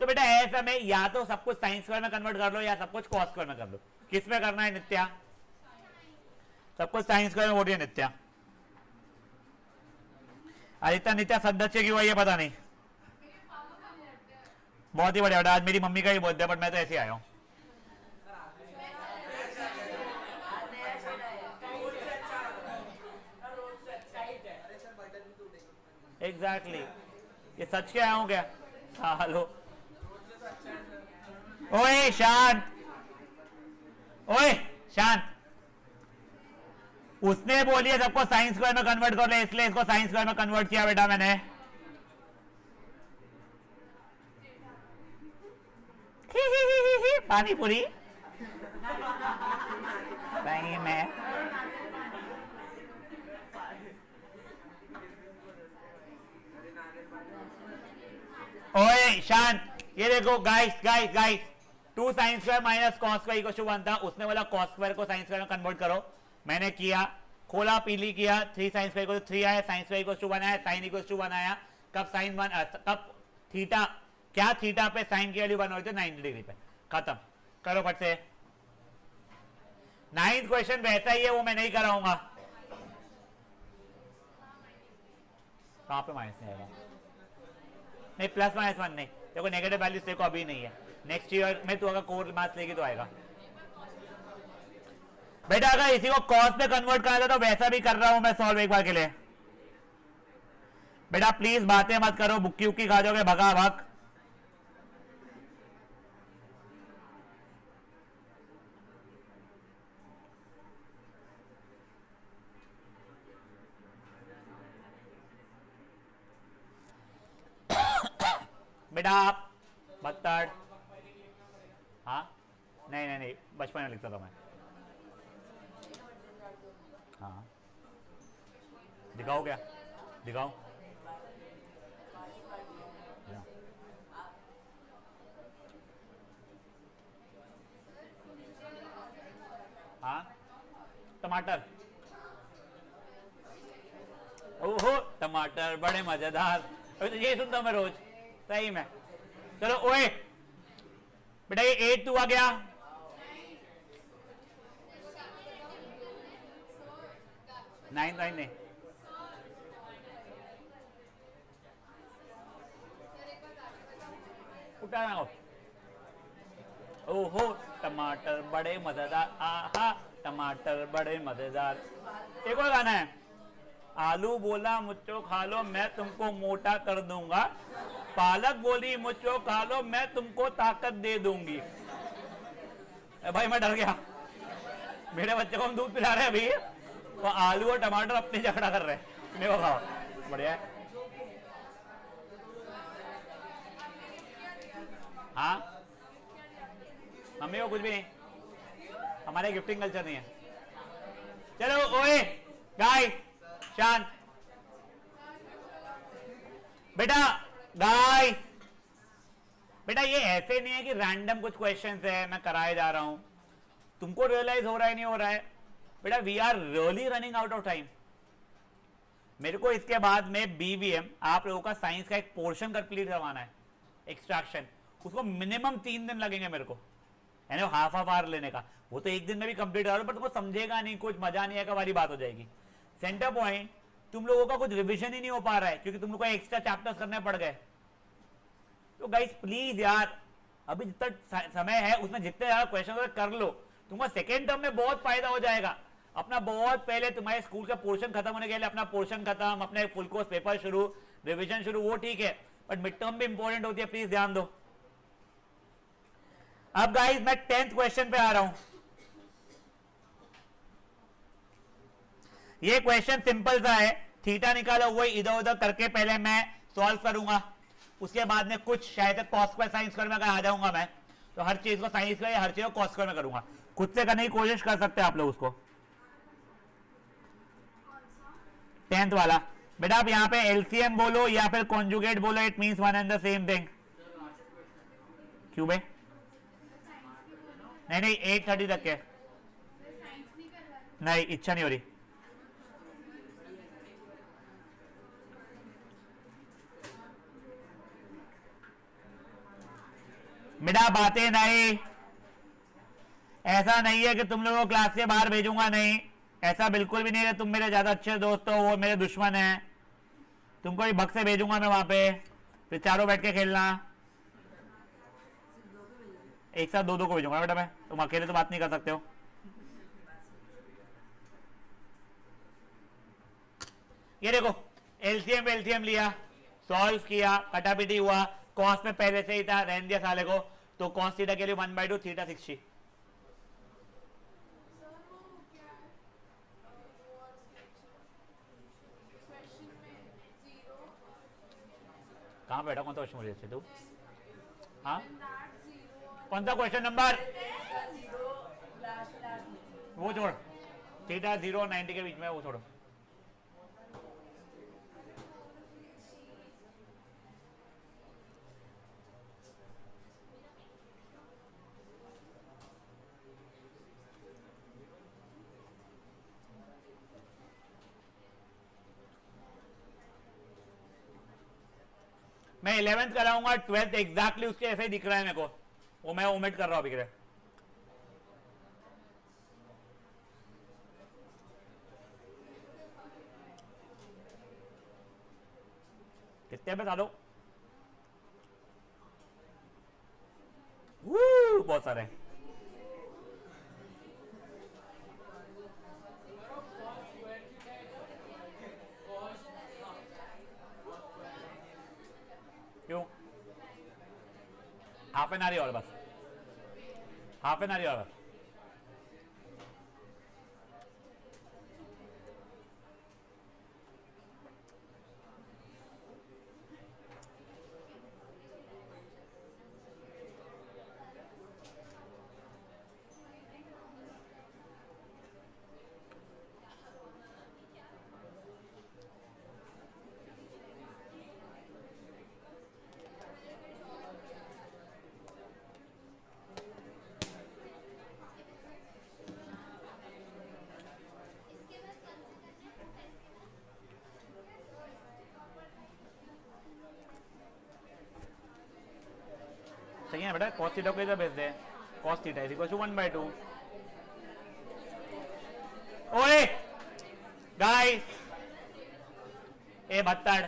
तो बेटा ऐसा में या तो सब कुछ साइन स्क्वायर में कन्वर्ट कर लो या सब कुछ कॉस स्क्वायर में कर लो। किस में करना है नित्या? सब कुछ साइन स्क्वायर में बोल रही है नित्या। इतना नित्या सदस्य क्यों है ये पता नहीं। बहुत ही बढ़िया बेटा, आज मेरी मम्मी का ही बर्थडे बट मैं तो ऐसे ही आया हूँ। एग्जैक्टली ये सच के आया हूँ क्या? हेलो ओए शांत, ओए शांत। उसने बोलिए सबको साइंस स्क्वायर में कन्वर्ट कर ले, इसलिए इसको साइंस स्क्वायर में कन्वर्ट किया बेटा मैंने। पानी पूरी नहीं मैं ओए शांत, ये देखो guys guys guys, 2 sine square minus cos square equal to 1 था। उसने बोला कॉस स्क्वायर को साइन स्क्वायर में कन्वर्ट करो, मैंने किया, खोला पीली किया, 3 साइन स्क्वायर को 3 आया, साइन स्क्वायर इक्वल टू 1 आया, साइन इक्वल टू 1 आया। कब साइन 1 कब थीटा, क्या थीटा पे साइन की वैल्यू 1 होती है 90 डिग्री पे। खत्म करो फट से। 9th क्वेश्चन वैसा ही है, वो मैं नहीं कराऊंगा। कहां पे माइनस नहीं आएगा? नहीं प्लस माइनस 1 नहीं, देखो नेगेटिव वैल्यूज देखो अभी नहीं है, नेक्स्ट ईयर में तू अगर कोर मार्क्स लेगी तो आएगा बेटा। अगर इसी को कॉस में कन्वर्ट करना था तो वैसा भी कर रहा हूं मैं सॉल्व एक बार के लिए। बेटा प्लीज बातें मत करो, बुक्की उक्की खा जाओगे भगा भग। बेटा आप बत्तड़, हाँ नहीं नहीं नहीं बचपन में लिखता था मैं। हाँ दिखाओ क्या, दिखाओ। हाँ टमाटर, ओहो टमाटर बड़े मजेदार, ये सुनता हूं मैं रोज सही में। चलो ओए बेटा ये 8 2 आ गया, नाइन नहीं उठा ना। ओहो टमाटर बड़े मजेदार, आहा टमाटर बड़े मजेदार। एक और गाना है, आलू बोला मुझको खा लो मैं तुमको मोटा कर दूंगा, पालक बोली मुझको खा लो मैं तुमको ताकत दे दूंगी। भाई मैं डर गया, मेरे बच्चे को हम दूध पिला रहे हैं अभी, तो आलू और टमाटर अपनी झगड़ा कर रहे हैं। मेरे को खाओ, बढ़िया है। हाँ मम्मी को कुछ भी नहीं, हमारे गिफ्टिंग कल्चर नहीं है। चलो ओए गाइस शांत, बेटा गाइस बेटा ये ऐसे नहीं है कि रैंडम कुछ क्वेश्चंस है मैं कराए जा रहा हूं, तुमको रियलाइज हो रहा है नहीं हो रहा है बेटा, we are really running out of time. मेरे को इसके बाद में बीवीएम आप लोगों का साइंस का एक पोर्शन कंप्लीट करवाना है, एक्सट्रैक्शन, उसको मिनिमम 3 दिन लगेंगे मेरे को, यानी हाफ आवर लेने का। वो तो एक दिन में भी कंप्लीट करो, बट तुमको समझेगा नहीं, कुछ मजा नहीं आएगा, वाली बात हो जाएगी। सेंटर पॉइंट तुम लोगों का कुछ रिवीजन ही नहीं हो पा रहा है क्योंकि तुम लोग को एक्स्ट्रा चैप्टर्स करने पड़ गए। तो गाइस प्लीज यार अभी जितना समय है उसमें जितने ज्यादा क्वेश्चन कर लो, तुमको सेकेंड टर्म में बहुत फायदा हो जाएगा। अपना बहुत पहले तुम्हारे स्कूल का पोर्शन खत्म होने के लिए अपना पोर्शन खत्म, अपने फुल कोर्स पेपर शुरू, रिवीजन शुरू, वो ठीक है, बट मिड टर्म भी इंपॉर्टेंट होती है, प्लीज ध्यान दो। अब गाइस मैं 10th क्वेश्चन पे आ रहा हूं। ये क्वेश्चन सिंपल सा है, थीटा निकालो, वही इधर उधर करके पहले मैं सॉल्व करूंगा, उसके बाद में कुछ शायद कॉस स्क्वायर साइन स्क्वायर में अगर आ जाऊंगा मैं, तो हर चीज को साइन स्क्वायर हर चीज को कॉस स्क्वायर में करूंगा। खुद से करने की कोशिश कर सकते हैं आप लोग उसको। 10th वाला बेटा आप यहां पे एलसीएम बोलो या फिर कॉन्जुगेट बोलो, it means one and the same thing. क्यों बे? नहीं 8:30 तक के नहीं, इच्छा नहीं हो रही। बेटा बातें नहीं, ऐसा नहीं है कि तुम लोगों को क्लास के बाहर भेजूंगा, नहीं, ऐसा बिल्कुल भी नहीं है। तुम मेरे ज्यादा अच्छे दोस्त हो, वो मेरे दुश्मन हैं। तुमको भी भग से भेजूंगा मैं वहां पे, फिर चारों बैठ के खेलना। एक साथ दो दो को भेजूंगा बेटा मैं, तुम अकेले तो बात नहीं कर सकते हो। ये देखो एलसीएम एलसीएम लिया, सॉल्व किया, कटापिटी हुआ, कॉस में पहले से ही था, रहने दिया साले को, तो कॉस थीटा के लिए 1/2 थीटा 60। कहाँ बैठा, कौन सा क्वेश्चन बोल रही तू? हाँ कौन सा क्वेश्चन नंबर? वो छोड़, थीटा 0 और 90 के बीच में, वो छोड़ो। मैं 11th कराऊंगा, 12th एग्जैक्टली उसके ऐसे ही दिख रहा है मेरे को, वो मैं ओमिट कर रहा हूं अभी। कितने बता दो? बहुत सारे। क्यों? हाफ एन आवर और बस, हाफ एन आवर और। सही है बेटा, cos थीटा को इधर भेज दे, cos theta is equal to 1/2। ओए गाइस, ए भत्तड़,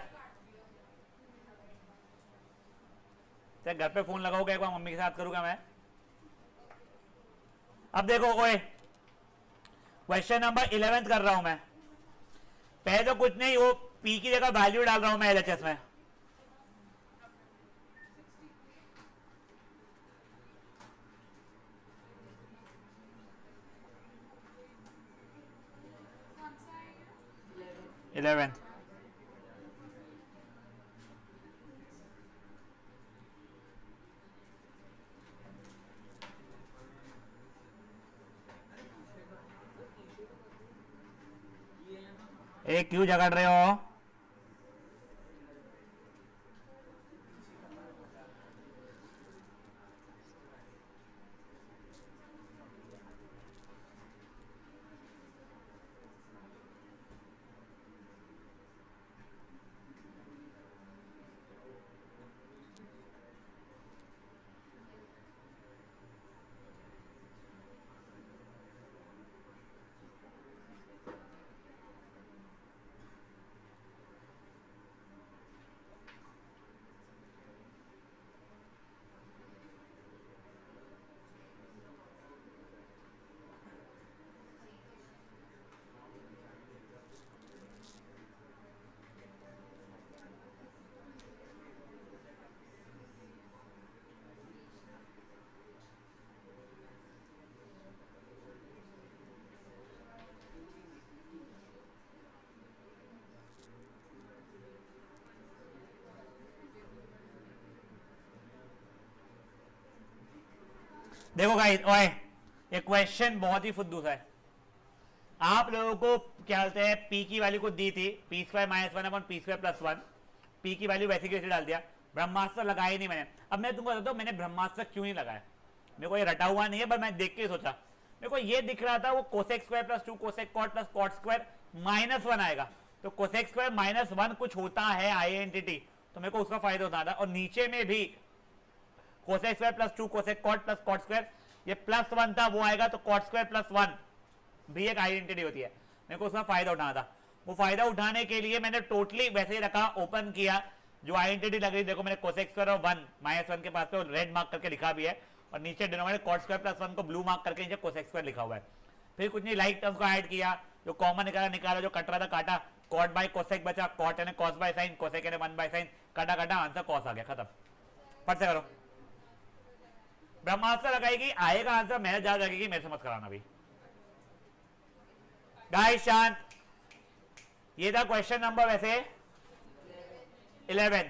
घर पे फोन लगाओगे एक बार, मम्मी के साथ करूंगा मैं। अब देखो ओए, क्वेश्चन नंबर 11 कर रहा हूं मैं। पहले तो कुछ नहीं, वो पी की जगह वैल्यू डाल रहा हूं मैं एलएचएस में। इलेवेंथ क्यों झगड़ रहे हो? देखो गाइस, ओए ये क्वेश्चन बहुत ही फुद्दू सा है। आप लोगों को क्या बोलते हैं, पी की वैल्यू को दी थी P square minus 1 upon P square plus 1, P की वैल्यू वैसे कैसे डाल दिया, ब्रह्मास्त्र लगाया ही नहीं मैंने। अब मैं तुमको बताता हूँ मैंने ब्रह्मास्त्र क्यों नहीं लगाया, मेरे को ये रटा हुआ नहीं है, पर मैं देख के सोचा, मेरे को ये दिख रहा था वो cosec square plus 2 cosec cot plus cot square -1 आएगा, तो कोसेक स्क्वायर -1 कुछ होता है आइडेंटिटी, तो मेरे को उसका फायदा होता था। और नीचे में भी cosec square plus 2 cosec cot plus cot square, ये +1 था वो आएगा तो कॉट स्क्वायर प्लस 1 भी एक आइडेंटिटी होती है। मेरे को उसका फायदा उठाना था, वो फायदा उठाने के लिए मैंने टोटली वैसे ही रखा, ओपन किया, जो आइडेंटिटी लग रही देखो मैंने कोसेक स्क्वायर और 1 -1 के पास पे रेड मार्क करके लिखा भी है, और नीचे डिनोमिनेटर कॉट स्क्वायर प्लस 1 को ब्लू मार्क करके नीचे कोसेक स्क्वायर लिखा हुआ है। फिर कुछ नहीं, लाइक टर्म्स को ऐड किया, जो कॉमन निकाला, जो कट रहा था काटा, कॉट बाय कोसेक बचा, कॉट यानी कॉस बाय साइन, कोसेक यानी 1 बाय साइन, काटा आंसर कॉस आ गया, खत्म। फट से करो, ब्रह्मास्त्र लगाएगी, आएगा आंसर, मेहनत ज्यादा लगेगी, मेरे से मत कराना भी। गाइस शांत, ये था क्वेश्चन नंबर वैसे 11।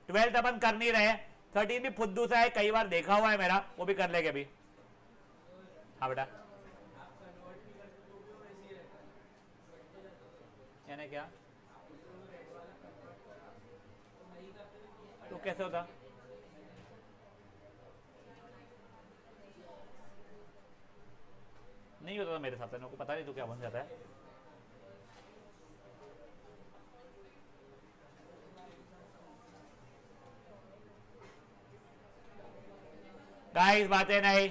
12 अपन कर नहीं रहे, 13 भी फुद्दू सा है, कई बार देखा हुआ है मेरा, वो भी कर लेंगे अभी। हाँ बेटा, यानी क्या, तो कैसे होता, नहीं होता था मेरे साथ, मेरे को पता नहीं तो क्या बन जाता है। गाइस बातें नहीं,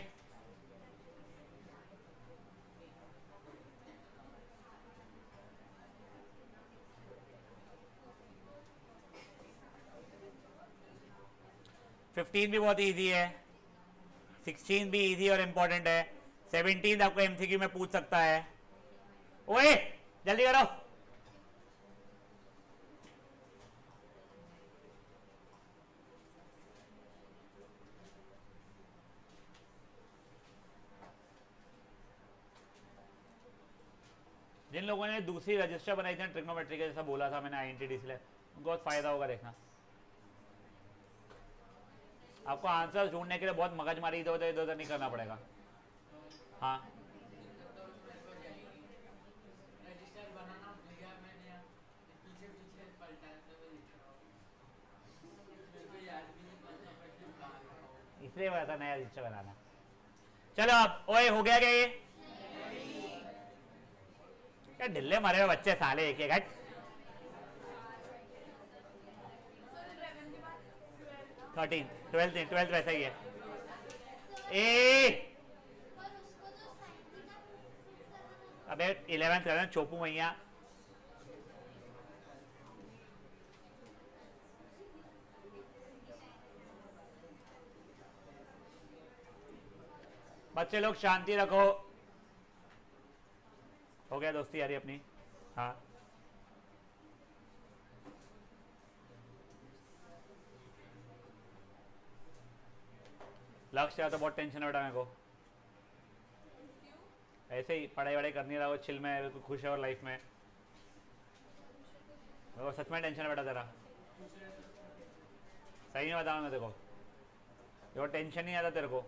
फिफ्टीन भी बहुत इजी है, 16 भी इजी और इंपॉर्टेंट है, 17 आपको एमसीक्यू में पूछ सकता है। ओए जल्दी करो, जिन लोगों ने दूसरी रजिस्टर बनाई थी ट्रिग्नोमेट्री के जैसा बोला था मैंने आईएनटीडी से, उनको बहुत फायदा होगा, देखना। आपको आंसर ढूंढने के लिए बहुत मगजमारी इधर उधर नहीं करना पड़ेगा। हाँ इसलिए बोला था नया रजिस्टर बनाना। चलो अब ओए हो गया क्या ये, क्या ढिल्ले मरे हुए बच्चे साले, एक घट। थर्टीन, ट्वेल्थ वैसा ही है। अबे 11 कर चोपू मैया, बच्चे लोग शांति रखो। हो गया दोस्ती यारी अपनी। हाँ लक्ष्य तो बहुत टेंशन है बेटा मेरे को, ऐसे ही पढ़ाई वढ़ाई करनी रहा, चिल में खुश है और लाइफ में, मेरे को सच में टेंशन है बेटा तेरा, सही में बताऊँ मैं तेरे को, जो टेंशन नहीं आता तेरे को।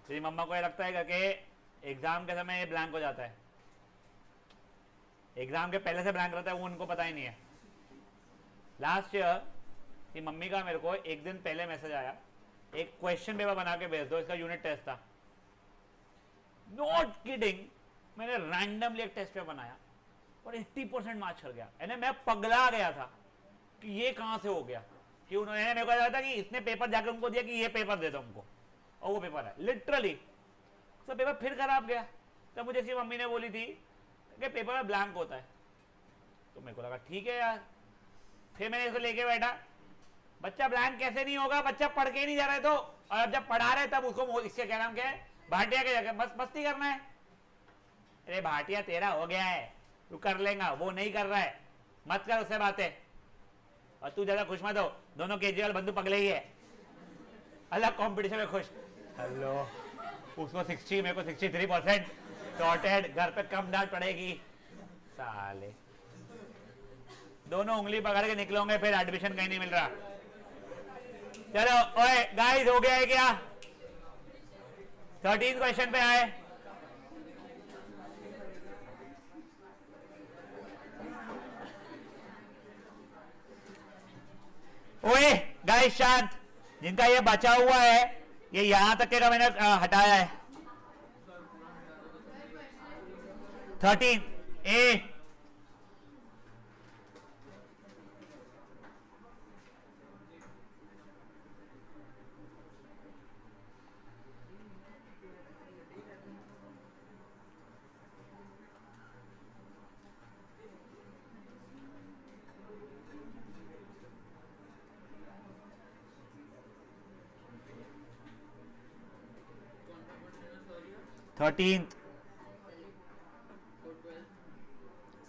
तेरी मम्मा को ये लगता है कि एग्जाम के समय ये ब्लैंक हो जाता है, एग्जाम के पहले से ब्लैंक रहता है, वो उनको पता ही नहीं है। लास्ट ईयर की मम्मी का मेरे को एक दिन पहले मैसेज आया, एक क्वेश्चन पेपर बना के भेज दो, इसका यूनिट टेस्ट था, नॉट किडिंग, मैंने रैंडमली एक टेस्ट पेपर बनाया और 80% मार्क्स कर गया। यानी मैं पगला गया था कि ये कहां से हो गया, कि उन्होंने मेरे को कहा था कि इसने पेपर जाके उनको दिया कि ये पेपर दे दो उनको, और वो पेपर है लिटरली, तो पेपर फिर खराब गया। तब मुझे इसकी मम्मी ने बोली थी कि पेपर में ब्लैंक होता है, तो मेरे को लगा ठीक है यार, फिर मैंने इसको लेके बैठा, बच्चा ब्लैंक कैसे नहीं होगा, बच्चा पढ़ के ही नहीं जा रहे तो, और अब जब पढ़ा रहे तब उसको इसके क्या नाम क्या है, भाटिया के जाके बस मस्ती करना है। अरे भाटिया तेरा हो गया है, तू कर लेगा, वो नहीं कर रहा है, मत कर उससे बातें, और तू ज्यादा खुश मत हो, दोनों केजरीवाल बंधु पगले ही है, अलग कॉम्पिटिशन में खुश। हेलो, उसको 60 मेरे को 63%, सॉर्टेड, घर पे कम डांट पड़ेगी साले, दोनों उंगली पकड़ के निकलोगे, फिर एडमिशन कहीं नहीं मिल रहा। चलो ओए गाइस हो गया है क्या, 13 क्वेश्चन पे आए। ओए गाइस शांत, जिनका ये बचा हुआ है ये यहां तक के का मैंने हटाया है। 13 ए, 13th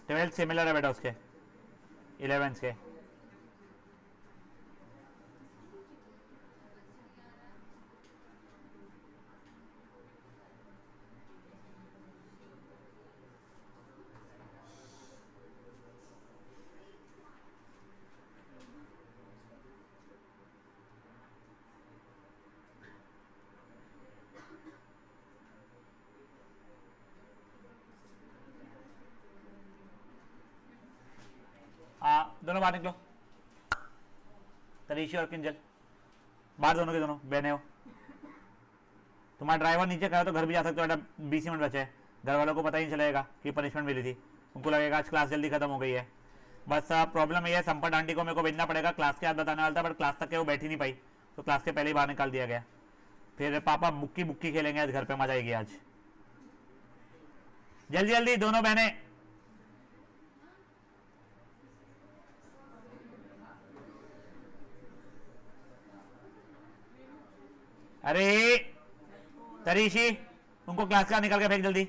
12th सिमिलर है बेटा उसके 11th के। हाँ दोनों बाहर निकलो, तरीशी और किंजल बाहर, दोनों के दोनों बहने हो। तुम्हारा ड्राइवर नीचे करा तो घर भी जा सकते हो बेटा, 20 मिनट बचे हैं। घर वालों को पता ही नहीं चलेगा कि पनिशमेंट मिली थी, उनको लगेगा आज क्लास जल्दी खत्म हो गई है। बस प्रॉब्लम ये है, संपत आंटी को मेरे को भेजना पड़ेगा, क्लास के बाद बताने वाला था बट क्लास तक के वो बैठी नहीं पाई, तो क्लास के पहले ही बाहर निकाल दिया गया। फिर पापा बुक्की बुक्की खेलेंगे आज घर पे, मजा आएगी आज। जल्दी जल्दी दोनों बहने। अरे तरीशी उनको क्लास का निकल के फेंक जल्दी।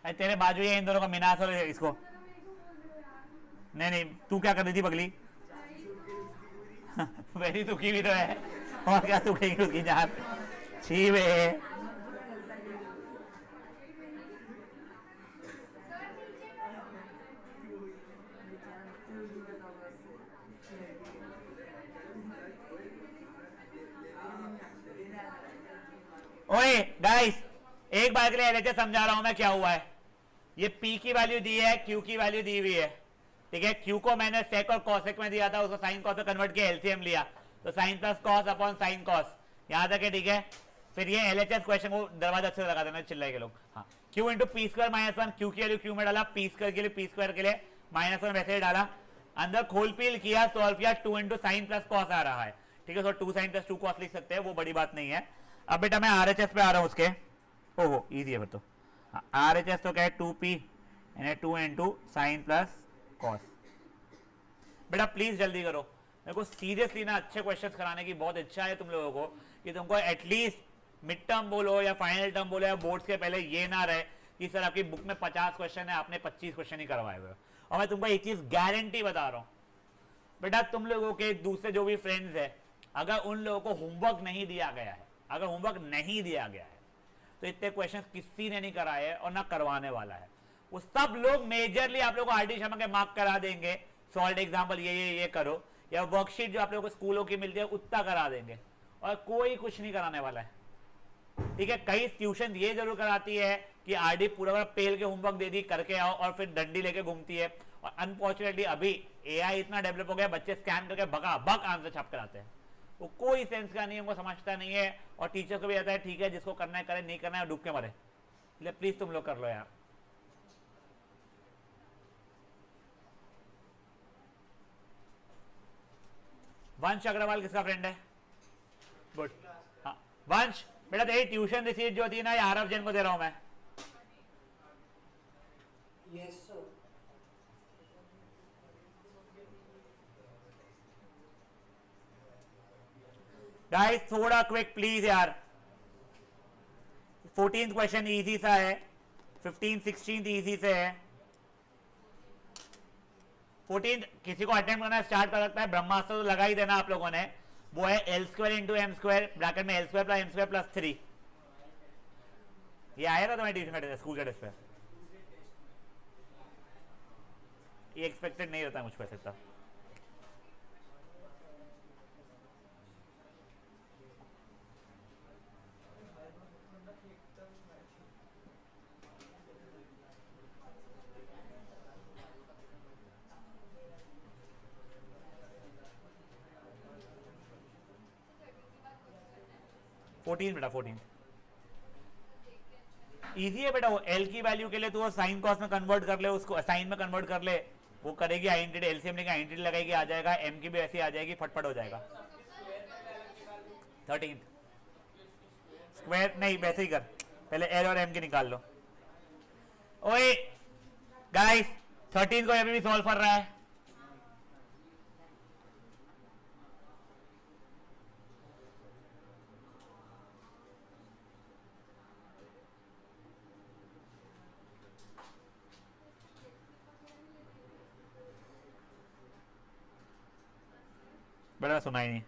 अरे तेरे बाजू ये इन दोनों का मिनास और इसको। नहीं नहीं तू क्या कर रही थी पगली? वैसी दुखी भी तो है, और क्या दुखेगी उसकी जान। छी वे ओए गाइस, एक बार के लिए एलएचएस समझा रहा हूं मैं क्या हुआ है। ये पी की वैल्यू दी है, क्यू की वैल्यू दी हुई है, ठीक है। क्यू को मैंने सेक और कॉसेक में दिया था, उसको साइन कॉस में कन्वर्ट किया, एलसीएम लिया, तो sine plus cos upon sine cos, यहां तक है, ठीक है। फिर ये एलएचएस क्वेश्चन को दरवाजा अच्छे से लगा देना, चिल्लाए के लोग। हाँ, Q into P square minus one, Q की वैल्यू क्यू में डाला, पी स्क्वायर के लिए पी स्क्वायर के लिए माइनस वन वैसे ही डाला, अंदर खोल पील किया, सॉल्व किया, 2 इंटू साइन प्लस कॉस आ रहा है, ठीक है। तो 2 साइन प्लस 2 कॉस लिख सकते हैं, वो बड़ी बात नहीं है। अब बेटा मैं आरएचएस पे आ रहा हूं उसके, ओहो इजी है फिर तो। आरएचएस तो क्या है, 2p यानी 2 इंटू साइन प्लस कॉस। बेटा प्लीज जल्दी करो, मेरे को सीरियसली ना अच्छे क्वेश्चंस कराने की बहुत इच्छा है तुम लोगों को, कि तुमको एटलीस्ट मिड टर्म बोलो या फाइनल टर्म बोलो या बोर्ड्स के पहले ये ना रहे कि सर आपकी बुक में 50 क्वेश्चन है, आपने 25 क्वेश्चन ही करवाए हुए। और मैं तुमको एक चीज गारंटी बता रहा हूं बेटा, तुम लोगों के दूसरे जो भी फ्रेंड्स है, अगर उन लोगों को होमवर्क नहीं दिया गया है, अगर होमवर्क नहीं दिया गया है, तो इतने क्वेश्चन किसी ने नहीं कराए और ना करवाने वाला है। वो सब लोग मेजरली आप लोगों को आरटी शर्मा के मार्क करा देंगे, सॉल्ट एग्जाम्पल ये करो, या वर्कशीट जो आप लोगों को स्कूलों की मिलती है उतना करा देंगे, और कोई कुछ नहीं कराने वाला है, ठीक है। कई ट्यूशन ये जरूर कराती है कि आरडी पूरा पेल के होमवर्क दे दी, करके आओ, और फिर डंडी लेके घूमती है। और अनफॉर्चुनेटली अभी एआई इतना डेवलप हो गया, बच्चे स्कैन करके बका बक आंसर छाप कर आते हैं, वो कोई सेंस का नहीं है, उनको समझता नहीं है। और टीचर को भी आता है ठीक है जिसको करना है करे, नहीं करना है डूब के मरे। इसलिए प्लीज तुम लोग कर लो यार। वंश अग्रवाल किसका फ्रेंड है? गुड। हाँ वंश बेटा, तेरी ट्यूशन रिसीट जो होती है ना, ये आरव जैन को दे रहा हूं मैं। Yes, sir. गाइस थोड़ा क्विक प्लीज यार। 14th क्वेश्चन इजी सा है, 15 16 इजी से है। 14 किसी को अटेम्प्ट करना स्टार्ट कर सकता है, ब्रह्मास्त्र तो लगा ही देना आप लोगों ने, वो है L square into M square bracket में L square plus M square plus 3। ये आया था तुम्हारे ट्यूशन का स्कूल का टेस्ट पे? ये एक्सपेक्टेड नहीं होता मुझको ऐसा। बेटा 14 इजी है बेटा। वो एल की वैल्यू के लिए तो साइन कॉस में कन्वर्ट कर ले, उसको साइन में कन्वर्ट कर ले, वो करेगी आइडेंटिटी, एलसीएम लेके आइडेंटिटी लगाएगी, आ जाएगा। एम की भी ऐसी आ जाएगी, फटफट हो जाएगा। 13 स्क्वायर नहीं, वैसे ही कर, पहले एल और एम की निकाल लो। ओए गाइस 13 को अभी भी सॉल्व कर रहा है। बेटा सुना ही नहीं।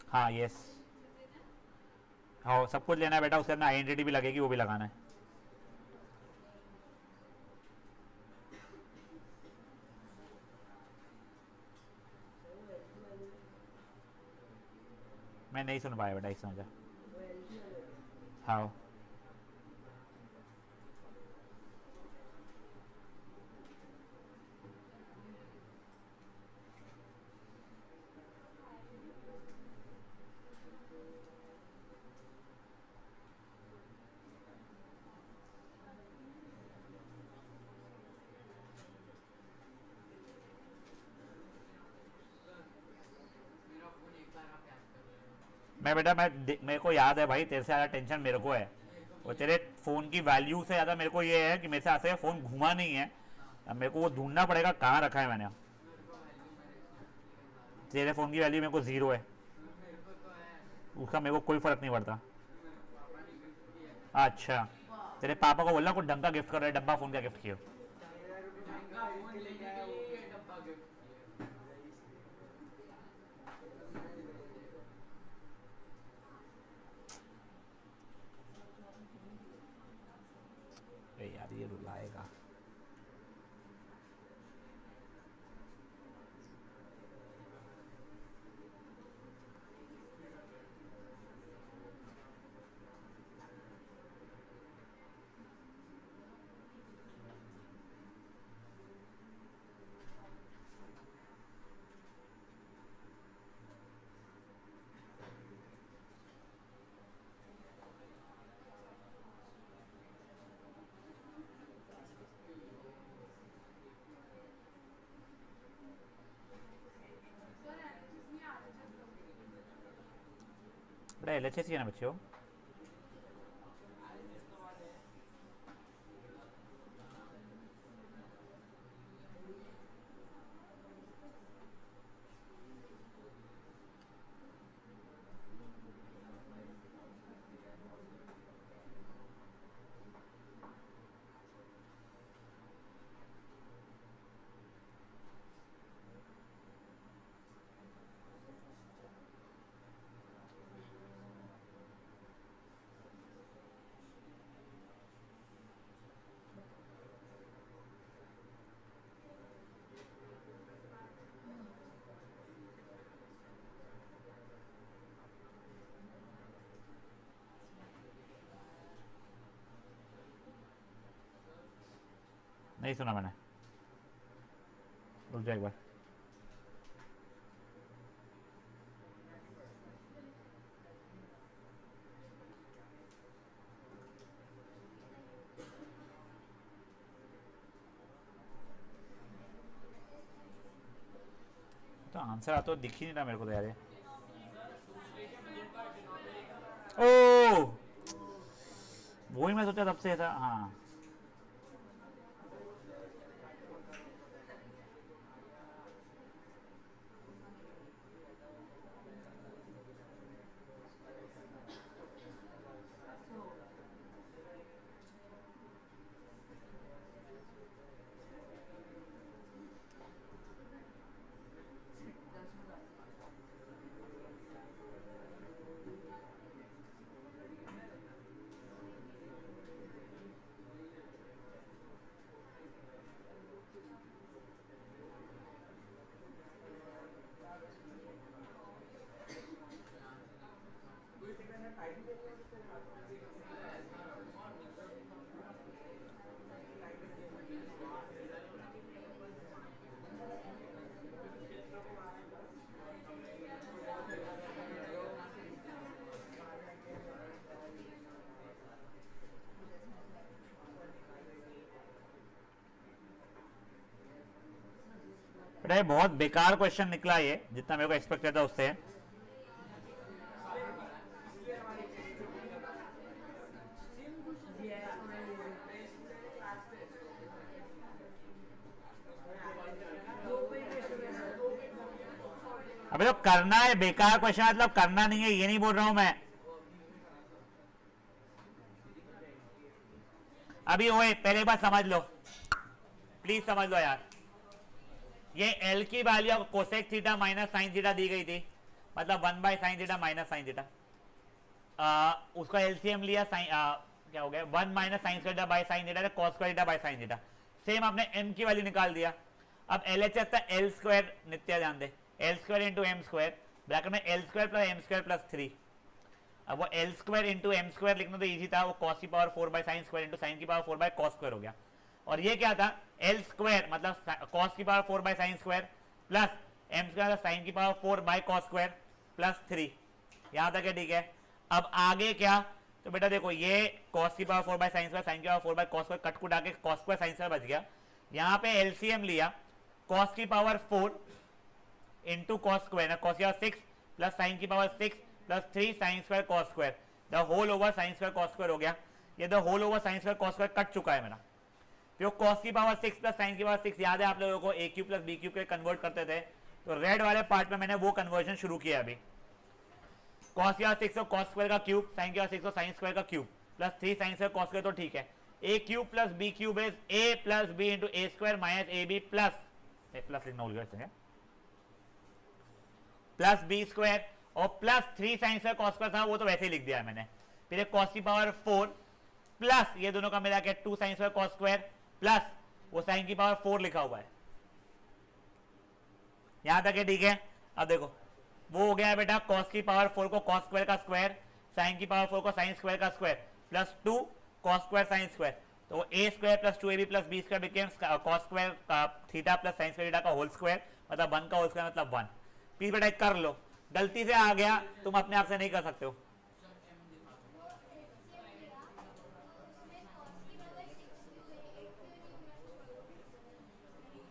हाँ यस, हाँ सब कुछ लेना है बेटा, उसके अंदर आइडेंटिटी भी लगेगी, वो भी लगाना है। मैं नहीं सुन पाया बेटा, एक समझा। हाँ मैं बेटा मेरे को याद है भाई, तेरे से ज़्यादा टेंशन मेरे को है, और तेरे फ़ोन की वैल्यू से ज़्यादा मेरे को ये है कि मेरे से ऐसे फ़ोन घुमा नहीं है। अब मेरे को वो ढूंढना पड़ेगा कहाँ रखा है मैंने। तेरे फ़ोन की वैल्यू मेरे को 0 है, उसका मेरे को कोई फ़र्क नहीं पड़ता। अच्छा, तेरे पापा को बोलना कुछ ढंग का गिफ्ट कर रहे, डब्बा फ़ोन का गिफ्ट किया। अरे यार ये रुलाएगा। बेटा LHS ही है ना बच्चे हो। नहीं सुना मैंने, रुक जा एक बार। तो आंसर आता तो दिख ही नहीं रहा मेरे को तो यार ये। ओ वही मैं सोचा तब से था। हाँ बेटा ये बहुत बेकार क्वेश्चन निकला ये, जितना मेरे को एक्सपेक्ट किया था उससे। अबे तो करना है, बेकार क्वेश्चन मतलब करना नहीं है ये नहीं बोल रहा हूं मैं। अभी ओए पहले एक बार समझ लो, प्लीज समझ लो यार। ये एल की value cosec theta minus sine theta दी गई थी, मतलब 1 by sine theta minus sine theta, उसका एलसीएम लिया, साइन क्या हो गया 1 minus sine square theta by sine theta, cos square theta by sine theta, same आपने एम की वैल्यू निकाल दिया। अब एल एच था एल स्क्वायर, नित्य जान दे, L square into M square, bracket में L square plus M square plus 3। अब वो L square into M square लिखना तो इजी था, वो कॉस की power 4 by sine square into sine की पावर 4 बाई कॉस स्क्वायर हो गया। और ये क्या था, एल स्क्वायर मतलब कॉस की power 4 by sine square plus M square sine की power 4 by cos square plus 3। यहां तक है, ठीक है। अब आगे क्या, तो बेटा देखो ये कॉस की power 4 by sine square, sine की power 4 by cos square, cut कुटा के कॉस स्क्वायर साइन स्क्वायर बच गया। यहाँ पे एलसीएम लिया, कॉस की power 4 into cos square, cos की पावर 6 प्लस साइन की power 6 plus 3 sine square cos square, the whole over sine square cos square हो गया। ये the whole over sine square cos square cut चुका है मेरा। तो कॉस की पावर 6 प्लस साइन की पावर 6 याद है आप लोगों को, A cube plus B cube के कन्वर्ट करते थे, तो रेड वाले पार्ट में मैंने वो कन्वर्जन शुरू किया अभी। कॉस की पावर 6 कॉस स्क्वायर का क्यूब, साइन की पावर 6 साइन स्क्वायर का cube plus 3 sine square cos square, तो ठीक है। A cube plus B cube is A plus B into A square minus A B plus लिखना भूल गया, प्लस बी स्क्वायर और plus 3 sine square cos square था, वो तो वैसे ही लिख दिया है मैंने। फिर कॉस की पावर 4 प्लस ये दोनों का मिला के 2 sine square cos square plus वो साइन की पावर 4 लिखा हुआ है। यहां तक है, ठीक है। अब देखो वो हो गया बेटा, कॉस की पावर 4 को कॉस स्क्वायर का स्क्वायर, साइन की पावर 4 को साइन स्क्वायर का square plus 2 cos square sine square, तो A square plus 2ab plus B square became cos square theta plus sine square theta का होल स्क्वायर, मतलब 1 का whole square मतलब 1। Please बेटा कर लो, गलती से आ गया तुम अपने आप से नहीं कर सकते हो।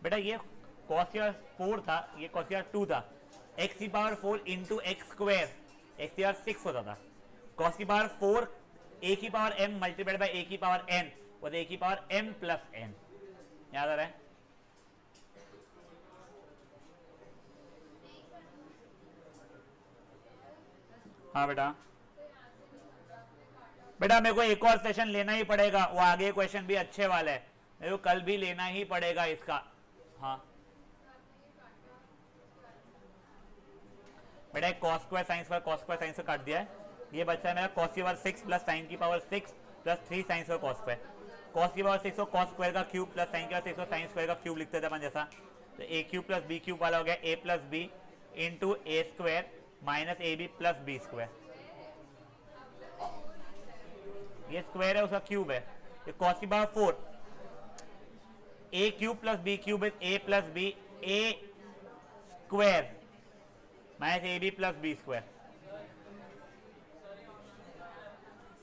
बेटा ये cos की पावर 4 था, ये cos की पावर 2 था, x की power 4 into x square, x की पावर 6 होता था, cos की पावर 4 a की power m multiplied by a की पावर n, वो a की पावर m प्लस n। याद आ रहा है? हाँ बेटा, बेटा मेरे को एक और सेशन लेना ही पड़ेगा, वो आगे क्वेश्चन भी अच्छे वाले है, मेरे को कल भी लेना ही पड़ेगा इसका। हाँ बेटा एक cos square sine square cos square sign से काट दिया है, ये बच्चा है मेरा कॉस की पावर 6 प्लस साइन की power 6 plus 3 sine square cos square, cos की पावर 6 को कॉस स्क्वायर का क्यूब प्लस साइन की पावर 6 को साइन स्क्वायर का क्यूब लिखते थे अपन जैसा, तो A cube plus B cube वाला हो गया A plus B into A square minus A B plus B square, ये स्क्वायर है उसका क्यूब है, ये कॉस की power 4 A cube plus B cube is A plus B A square minus A B plus B square.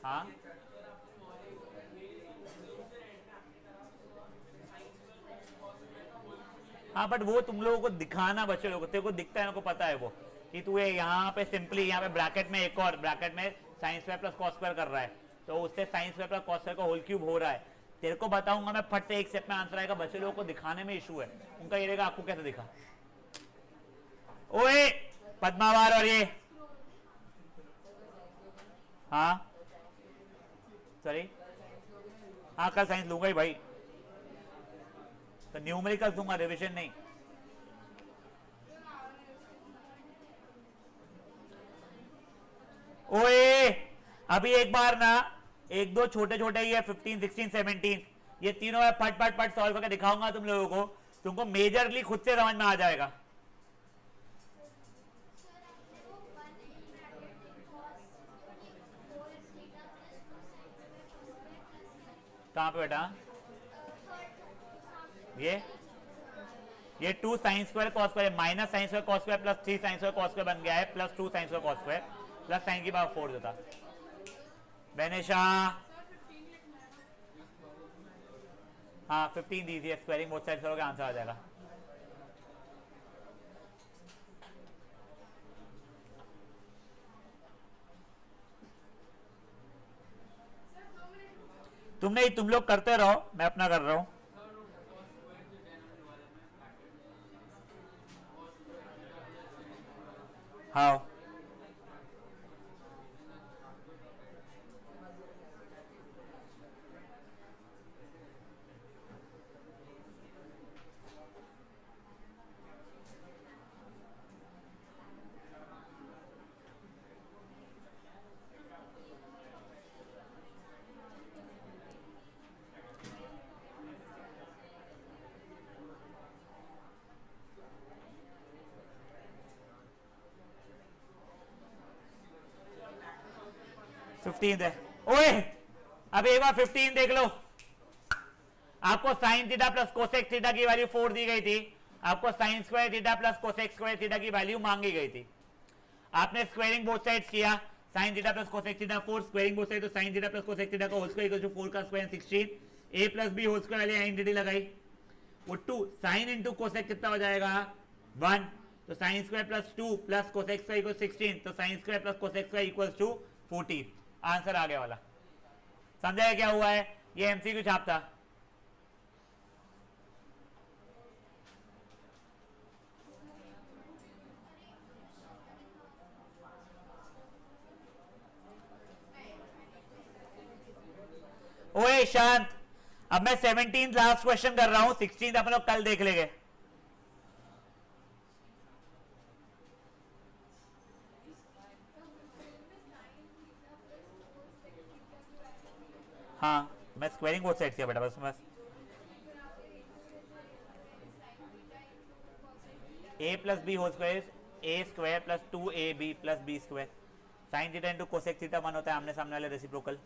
हाँ हाँ but वो तुम लोगों को दिखाना, बच्चे लोगों को तेरे को दिखता है, मेरे को पता है वो कि तू ये यहाँ पे सिंपली यहाँ पे ब्रैकेट में एक और ब्रैकेट में sign square plus cos square कर रहा है, तो उससे sign square plus cos square का होल क्यूब हो रहा है। तेरे को बताऊंगा मैं फट से एक स्टेप में आंसर आएगा, बच्चे लोगों को दिखाने में इशू है, उनका ये रहेगा आपको कैसे दिखा। ओए पद्मावार और ये हाँ सॉरी हाँ कल साइंस लूंगा ही भाई, तो न्यूमेरिकल दूंगा, रिविजन नहीं। ओए अभी एक बार ना एक दो छोटे छोटे ये 15 16 17 ये तीनों मैं पट पट पट सॉल्व करके दिखाऊंगा तुम लोगों को, तुमको मेजरली खुद से समझ में आ जाएगा। कहां पे बेटा? ये 2 sine square cos square minus sine square cos square plus 3 sine square cos square बन गया है plus 2 sine square cos square plus sine की पावर 4 देता बेनेशा। हाँ 15 दीजिए, स्क्वायरिंग बोथ साइड करोगे आंसर आ जाएगा। तुम लोग करते रहो, मैं अपना कर रहा हूं। हाँ 15 है। ओए अब एक बार 15 देख लो, आपको sine theta plus cosec theta की वैल्यू 4 दी गई थी, आपको sine square theta plus cosec square theta की वैल्यू मांगी गई थी, आपने स्क्वायरिंग बोथ साइड्स किया, sine theta plus cosec theta 4, squaring both side तो sine theta plus cosec theta का होल स्क्वायर इक्वल टू 4 का square 16, a plus b whole square वाली आइडेंटिटी लगाई, वो 2 साइन इनटू कोसेक कितना हो जाएगा 1, तो sine square plus 2 plus cosec square equal 16, तो sine square plus cosec square equal to 40, answer आ गया वाला। समझाया क्या हुआ है, ये एमसीक्यू छाप था। ओए शांत, अब मैं 17 लास्ट क्वेश्चन कर रहा हूं, 16 अपन लोग कल देख लेंगे। हाँ मैं स्क्वायरिंग बोथ साइड किया बेटा बस a plus B whole square A square plus 2ab plus B square, sine theta into cosec theta 1 होता है आमने सामने वाले रेसिप्रोकल।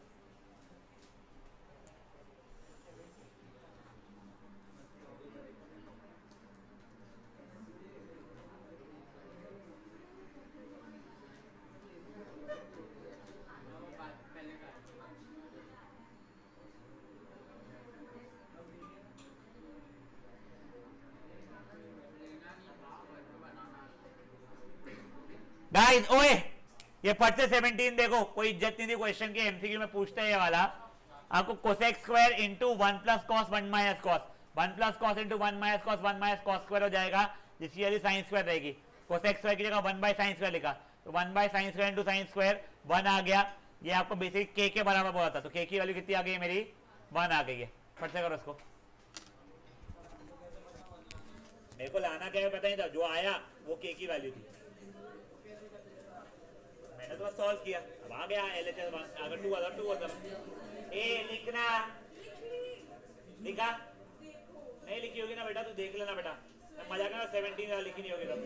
गाइस ओए ये पढ़ते 17 देखो, कोई इज्जत नहीं थी क्वेश्चन की, एमसीक्यू में पूछते हैं ये वाला, आपको cosec square into 1 plus cos 1 minus cos, 1 plus cos into 1 minus cos 1 minus cos square हो जाएगा, जिसकी वैल्यू साइन स्क्वायर रहेगी, कोसेक स्क्वायर की जगह 1 बाय साइन स्क्वायर लिखा, तो 1 by sign square into sine square 1 आ गया, ये आपको बेसिक के बराबर बोला था, तो के की वैल्यू कितनी आ गई मेरी 1 आ गई है। फट से करो इसको, मेरे को लाना क्या है पता नहीं था, जो आया वो के की वैल्यू थी, मैंने तो बस सॉल्व किया, अब आ गया एलएचएस, अगर 2 होता 2 होता। ए लिखना, लिखा नहीं लिखी होगी ना बेटा, तू देख लेना बेटा, मजाक में 17 लिखी नहीं होगी तब।